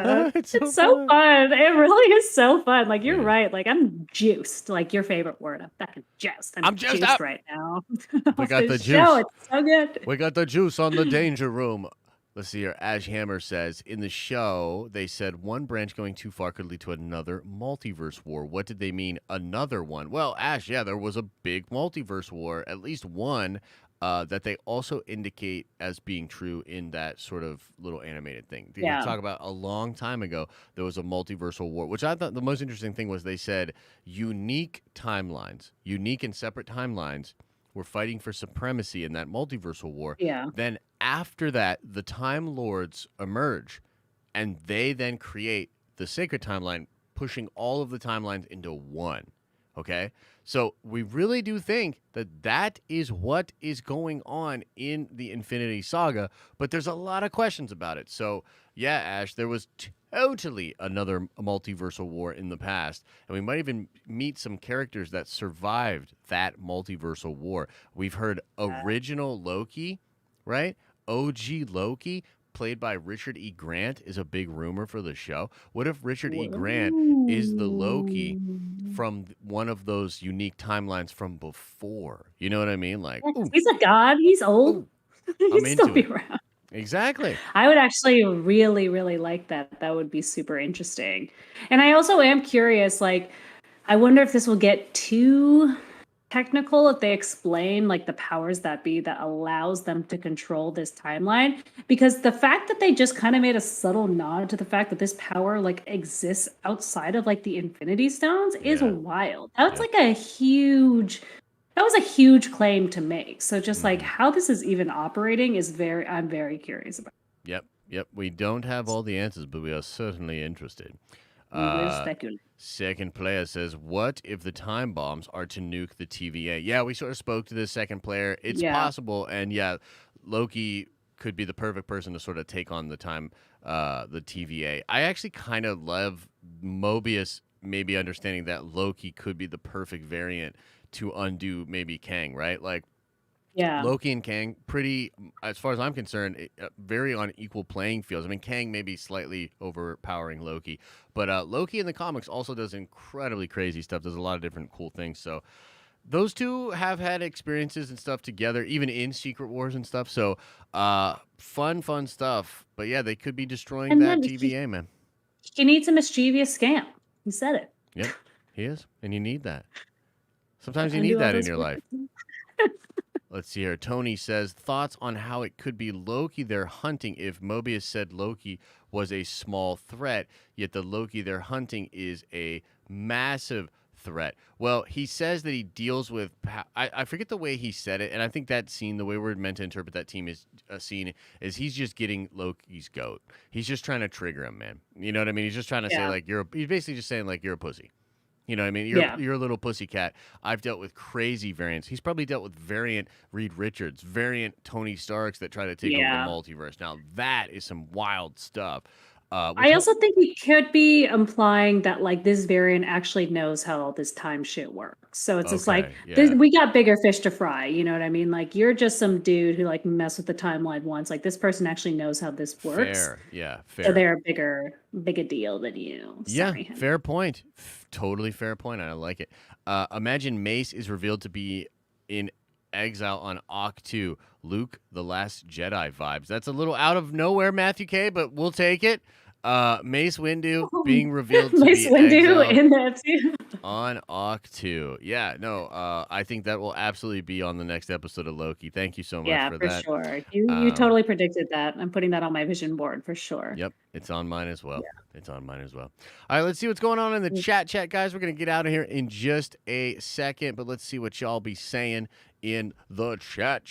fun. it's It's so fun. fun. It really is so fun. Like you're Yeah. right. Like I'm juiced. Like your favorite word. I'm fucking juiced. I'm juiced up. right now. We Off got the this show. juice. It's so good. We got the juice on the danger room. Let's see here. Ash Hammer says, in the show, they said one branch going too far could lead to another multiverse war. What did they mean, another one? Well, Ash, yeah, there was a big multiverse war, at least one, that they also indicate as being true in that sort of little animated thing. They Yeah. talk about a long time ago, there was a multiversal war, which I thought the most interesting thing was they said unique timelines, unique and separate timelines were fighting for supremacy in that multiversal war. Yeah. Then after that, the Time Lords emerge, and they then create the sacred timeline, pushing all of the timelines into one. Okay? So we really do think that that is what is going on in the Infinity Saga, but there's a lot of questions about it. So, yeah, Ash, there was totally another multiversal war in the past, and we might even meet some characters that survived that multiversal war. We've heard original Loki, right? OG Loki, played by Richard E. Grant, is a big rumor for the show. What if Richard E. Grant is the Loki from one of those unique timelines from before. You know what I mean? Like, Yeah, 'cause ooh, he's a god. He's old. ooh, I'm He'd still into be it. around. Exactly. I would actually really, really like that. That would be super interesting. And I also am curious, like, I wonder if this will get too technical if they explain like the powers that be that allows them to control this timeline, because the fact that they just kind of made a subtle nod to the fact that this power like exists outside of like the Infinity Stones is Yeah. wild. That's Yep. like a huge that was a huge claim to make. So just like hmm how this is even operating is I'm very curious about. Yep. Yep. We don't have all the answers, but we are certainly interested. We will Uh, speculate. Second player says, "What if the time bombs are to nuke the TVA?" Yeah, we sort of spoke to this second player. It's Yeah. possible, and yeah, Loki could be the perfect person to sort of take on the TVA. I actually kind of love Mobius maybe understanding that Loki could be the perfect variant to undo maybe Kang, right? Like Yeah. Loki and Kang, pretty, as far as I'm concerned, very on equal playing fields. I mean, Kang may be slightly overpowering Loki, but Loki in the comics also does incredibly crazy stuff. Does a lot of different cool things. So those two have had experiences and stuff together, even in Secret Wars and stuff. So fun stuff. But yeah, they could be destroying And that then TVA, man. he needs a mischievous scamp. He said it. Yep, he is, and you need that. Sometimes you need Undo all that in those your life. forces. Let's see here. Tony says, thoughts on how it could be Loki they're hunting if Mobius said Loki was a small threat, yet the Loki they're hunting is a massive threat. Well, he says that he deals with, I forget the way he said it, and I think that scene, the way we're meant to interpret that team is scene, is he's just getting Loki's goat. He's just trying to trigger him, man. You know what I mean? He's just trying to say, Yeah. like, he's basically just saying, like, you're a pussy. You know what I mean? Yeah. You're a little pussycat. I've dealt with crazy variants. He's probably dealt with variant Reed Richards, variant Tony Starks that try to take over the Yeah. multiverse. Now that is some wild stuff. I also think he could be implying that like this variant actually knows how all this time shit works. So it's just like Okay, yeah, we got bigger fish to fry. You know what I mean? Like you're just some dude who like messed with the timeline once. Like this person actually knows how this works. fair, yeah, So fair. they're bigger deal than you. Yeah, Sorry, honey. fair point. Totally fair point. I like it. Imagine Mace is revealed to be in exile on Octu. Luke, the Last Jedi vibes. That's a little out of nowhere, Matthew K, but we'll take it. Mace Windu being revealed to Mace be Windu exiled in that too. on Octu. Yeah, no, I think that will absolutely be on the next episode of Loki. Thank you so much Yeah, for for that. sure. You Um, totally predicted that. I'm putting that on my vision board for sure. Yep, it's on mine as well. Yeah. It's on mine as well. All right, let's see what's going on in the chat, guys. We're going to get out of here in just a second, but let's see what y'all be saying in the chat.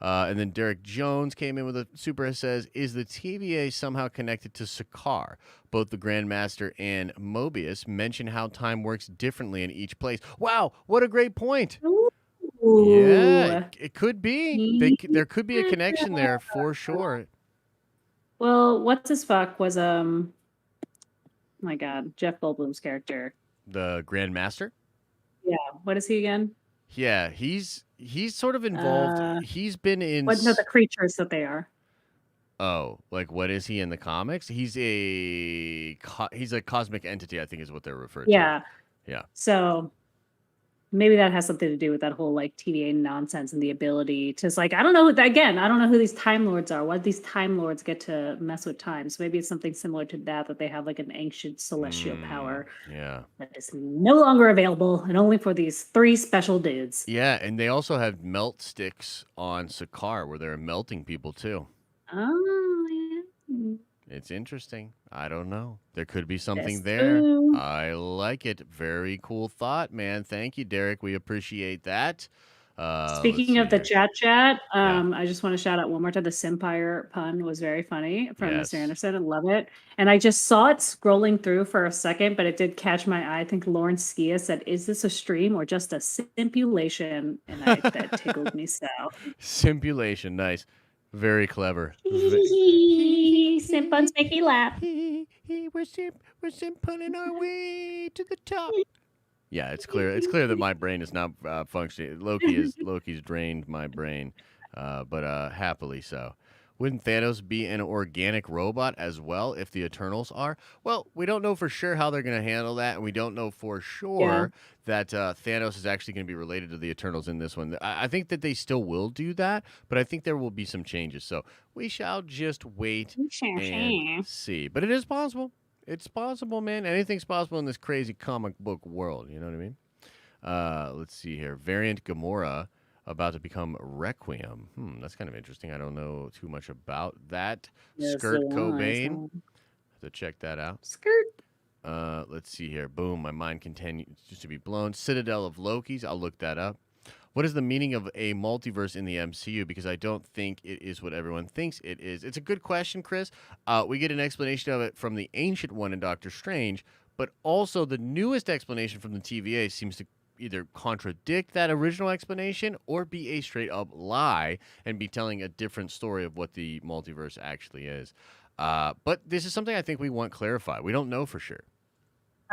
And then Derek Jones came in with a super says, is the TVA somehow connected to Sakaar? Both the Grandmaster and Mobius mention how time works differently in each place. Wow, what a great point. Yeah, Ooh. it could be. There could be a connection there for sure. Well, what's his fuck was my God, Jeff Goldblum's character. The Grandmaster? Yeah, what is he again? Yeah, he's sort of involved. He's been in. What no, the creatures that they are. Oh, like what is he in the comics? He's a cosmic entity, I think is what they're referred to. Yeah. Yeah. So maybe that has something to do with that whole like TVA nonsense and the ability to like I don't know again, I don't know who these Time Lords are. Why do these Time Lords get to mess with time? So maybe it's something similar to that they have like an ancient celestial power Yeah. that is no longer available and only for these 3 special dudes. Yeah, and they also have melt sticks on Sakaar where they're melting people too. Oh, yeah. It's interesting. I don't know. There could be something That's there. true. I like it. Very cool thought, man. Thank you, Derek. We appreciate that. Speaking of the chat, Yeah. I just want to shout out one more time. The Simpire pun was very funny from Yes. Mr. Anderson. I love it. And I just saw it scrolling through for a second, but it did catch my eye. I think Lauren Skia said, "Is this a stream or just a simulation?" And that tickled me so. Simulation. Nice. Very clever. Simp puns make me laugh. We're simp-punning our way to the top. Yeah, it's clear. It's clear that my brain is not Loki's drained my brain, but happily so. Wouldn't Thanos be an organic robot as well if the Eternals are? Well, we don't know for sure how they're going to handle that, and we don't know for Yeah. sure that Thanos is actually going to be related to the Eternals in this one. I think that they still will do that, but I think there will be some changes. So we shall just wait and see. But it is possible. It's possible, man. Anything's possible in this crazy comic book world. You know what I mean? Let's see here. Variant Gamora about to become Requiem. That's kind of interesting. I don't know too much about that. Yeah, Skirt so Cobain. Have to check that out. Skirt. Let's see here. Boom. My mind continues to be blown. Citadel of Lokis. I'll look that up. What is the meaning of a multiverse in the MCU? Because I don't think it is what everyone thinks it is. It's a good question, Chris. We get an explanation of it from the ancient one in Doctor Strange, but also the newest explanation from the TVA seems to either contradict that original explanation or be a straight up lie and be telling a different story of what the multiverse actually is. But this is something I think we want clarified. We don't know for sure.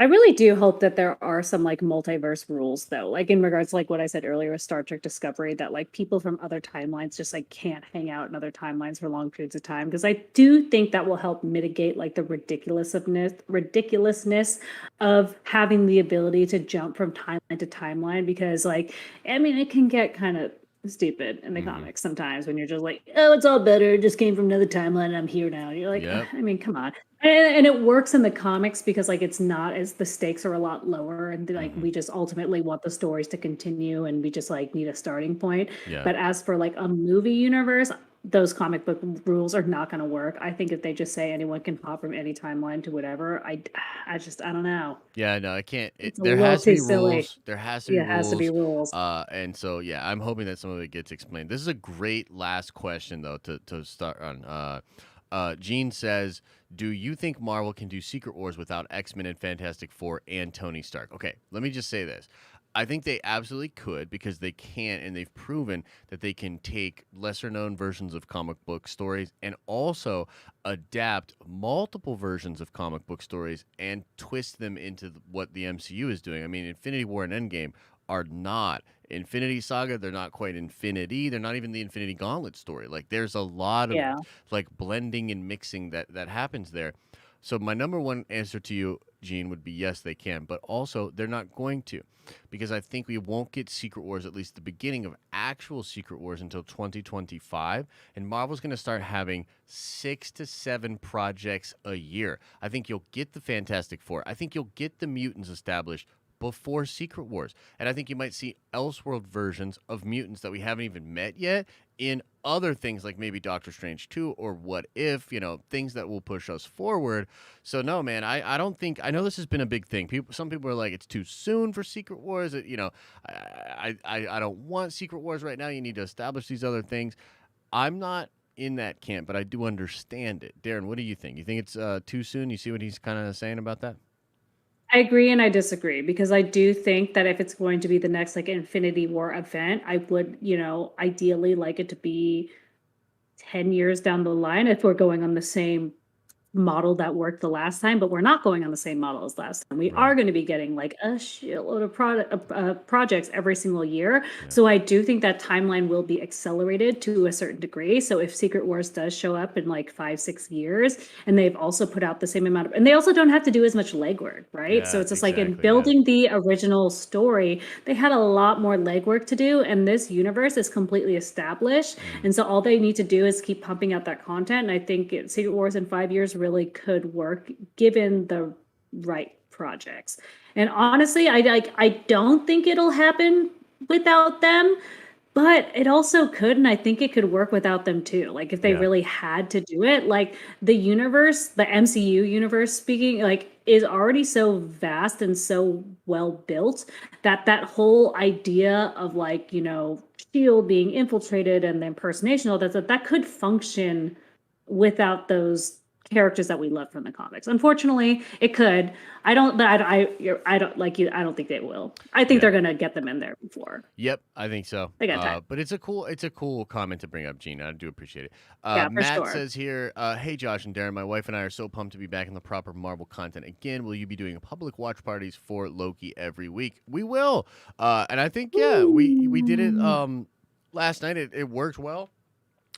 I really do hope that there are some like multiverse rules though, like in regards to like what I said earlier with Star Trek Discovery, that like people from other timelines just like can't hang out in other timelines for long periods of time. Because I do think that will help mitigate like the ridiculousness of having the ability to jump from timeline to timeline. Because like, I mean, it can get kind of stupid in the comics sometimes when you're just like, oh, it's all better. It just came from another timeline and I'm here now. And you're like, Yep. I mean, come on. And it works in the comics because like it's not as the stakes are a lot lower and like we just ultimately want the stories to continue and we just like need a starting point. Yeah. But as for like a movie universe, those comic book rules are not going to work. I think if they just say anyone can hop from any timeline to whatever, I don't know. Yeah, no, I can't. It's a There little has to be too silly. rules. There has to be Yeah, it rules. has to be rules. And so yeah, I'm hoping that some of it gets explained. This is a great last question though to start on. Gene says, "Do you think Marvel can do Secret Wars without X-Men and Fantastic Four and Tony Stark?" Okay, let me just say this. I think they absolutely could because they can, and they've proven that they can take lesser known versions of comic book stories and also adapt multiple versions of comic book stories and twist them into what the MCU is doing. I mean, Infinity War and Endgame are not Infinity Saga. They're not quite Infinity. They're not even the Infinity Gauntlet story. Like, there's a lot of Yeah. like blending and mixing that happens there. So my number one answer to you, Gene, would be yes, they can, but also they're not going to, because I think we won't get Secret Wars, at least the beginning of actual Secret Wars, until 2025, and Marvel's going to start having 6 to 7 projects a year. I think you'll get the Fantastic Four. I think you'll get the mutants established before Secret Wars. And I think you might see Elseworld versions of mutants that we haven't even met yet in other things like maybe Doctor Strange 2 or What If, things that will push us forward. So no, man, I don't think, I know this has been a big thing. Some people are like, it's too soon for Secret Wars. I don't want Secret Wars right now. You need to establish these other things. I'm not in that camp, but I do understand it. Darren, what do you think? You think it's too soon? You see what he's kind of saying about that? I agree and I disagree because I do think that if it's going to be the next like Infinity War event, I would, ideally like it to be 10 years down the line if we're going on the same model that worked the last time, but we're not going on the same model as last time. We are going to be getting like a shitload of projects every single year. Yeah. So I do think that timeline will be accelerated to a certain degree. So if Secret Wars does show up in like 5-6 years, and they've also put out the same amount of, and they also don't have to do as much legwork, right? Yeah, so it's just like in exactly, building the original story, they had a lot more legwork to do, and this universe is completely established. And so all they need to do is keep pumping out that content. And I think Secret Wars in 5 years really could work given the right projects. And honestly, I don't think it'll happen without them, but it also could, and I think it could work without them too. Like if they Yeah. really had to do it, like the universe, the MCU universe speaking, like is already so vast and so well built that whole idea of like, Shield being infiltrated and the impersonation, all that could function without those characters that we love from the comics. Unfortunately, it could. I don't, but I don't like you. I don't think they will. I think they're gonna get them in there before. Yep, I think so. They got time. But it's a cool comment to bring up, Gina. I do appreciate it. Yeah, for Matt sure. says here, hey Josh and Darren, my wife and I are so pumped to be back in the proper Marvel content again. Will you be doing public watch parties for Loki every week? We will. And I think we did it last night. It worked well.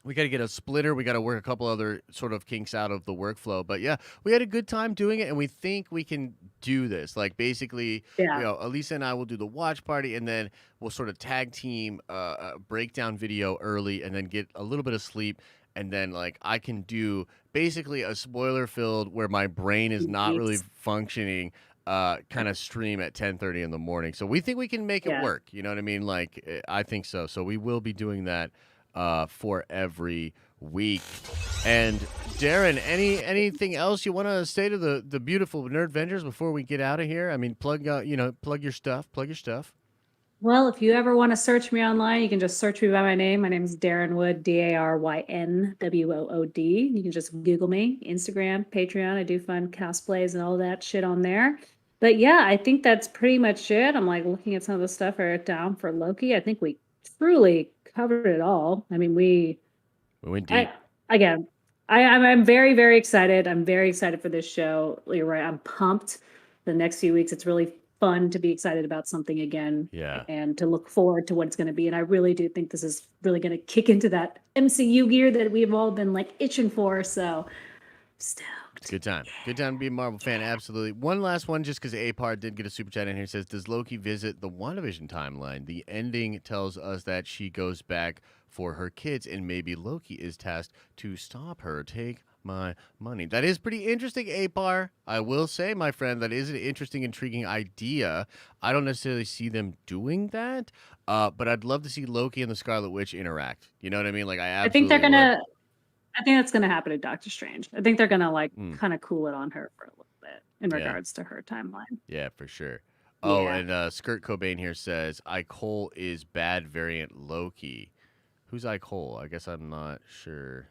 We got to get a splitter. We got to work a couple other sort of kinks out of the workflow. But yeah, we had a good time doing it, and we think we can do this. Like basically, Yeah. Elisa and I will do the watch party, and then we'll sort of tag team a breakdown video early, and then get a little bit of sleep, and then like I can do basically a spoiler filled where my brain is not really Nice. functioning. Kind of stream at 10:30 in the morning. So we think we can make it Yeah. work. You know what I mean? Like I think so. So we will be doing that for every week. And Darren, anything else you want to say to the beautiful Nerdvengers before we get out of here? I mean, plug plug your stuff. Plug your stuff. Well, if you ever want to search me online, you can just search me by my name. My name is Darren Wood, DarynWood. You can just Google me, Instagram, Patreon. I do fun cosplays and all that shit on there. But yeah, I think that's pretty much it. I'm like looking at some of the stuff I wrote down for Loki. I think we truly covered it all. I mean, We went deep. again, I'm very, very excited. I'm very excited for this show. You're right. I'm pumped. The next few weeks, it's really fun to be excited about something again. Yeah. And to look forward to what it's going to be. And I really do think this is really going to kick into that MCU gear that we've all been like itching for. So stoked. Good time. Good time to be a Marvel fan. Absolutely. One last one, just because Apar did get a super chat in here. Says, does Loki visit the WandaVision timeline? The ending tells us that she goes back for her kids, and maybe Loki is tasked to stop her. Take my money. That is pretty interesting, Apar. I will say, my friend, that is an interesting, intriguing idea. I don't necessarily see them doing that, but I'd love to see Loki and the Scarlet Witch interact. You know what I mean? Like, I think they're absolutely going would. to. I think that's going to happen in Doctor Strange. I think they're going to like kind of cool it on her for a little bit in Yeah. regards to her timeline. Yeah, for sure. Oh, Yeah. and Skirt Cobain here says, Cole is bad variant Loki. Who's Cole? I guess I'm not sure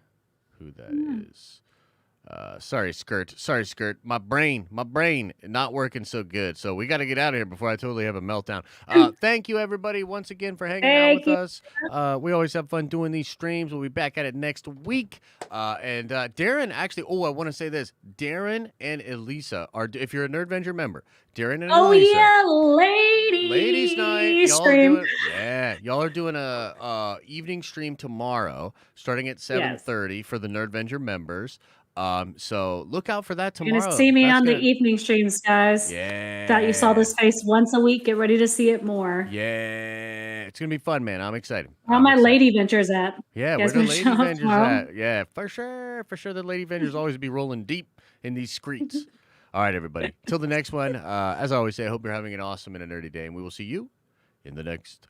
who that is. Sorry, Skirt. My brain not working so good. So we got to get out of here before I totally have a meltdown. Thank you, everybody, once again for hanging out with us. We always have fun doing these streams. We'll be back at it next week. And Darren, actually, I want to say this. Darren and Elisa are, if you're a Nerdvenger member, Darren and Elisa. Yeah, ladies night. stream. Y'all are doing a evening stream tomorrow, starting at 7:30 for the Nerdvenger members. So look out for that tomorrow. You're gonna see me on the evening streams, guys. Yeah. Thought you saw this face once a week. Get ready to see it more. Yeah. It's gonna be fun, man. I'm excited. Where are my lady ventures at? Yeah, where the lady ventures at? Yeah, for sure. The lady ventures always be rolling deep in these streets. All right, everybody. Till the next one. As I always say, I hope you're having an awesome and a nerdy day, and we will see you in the next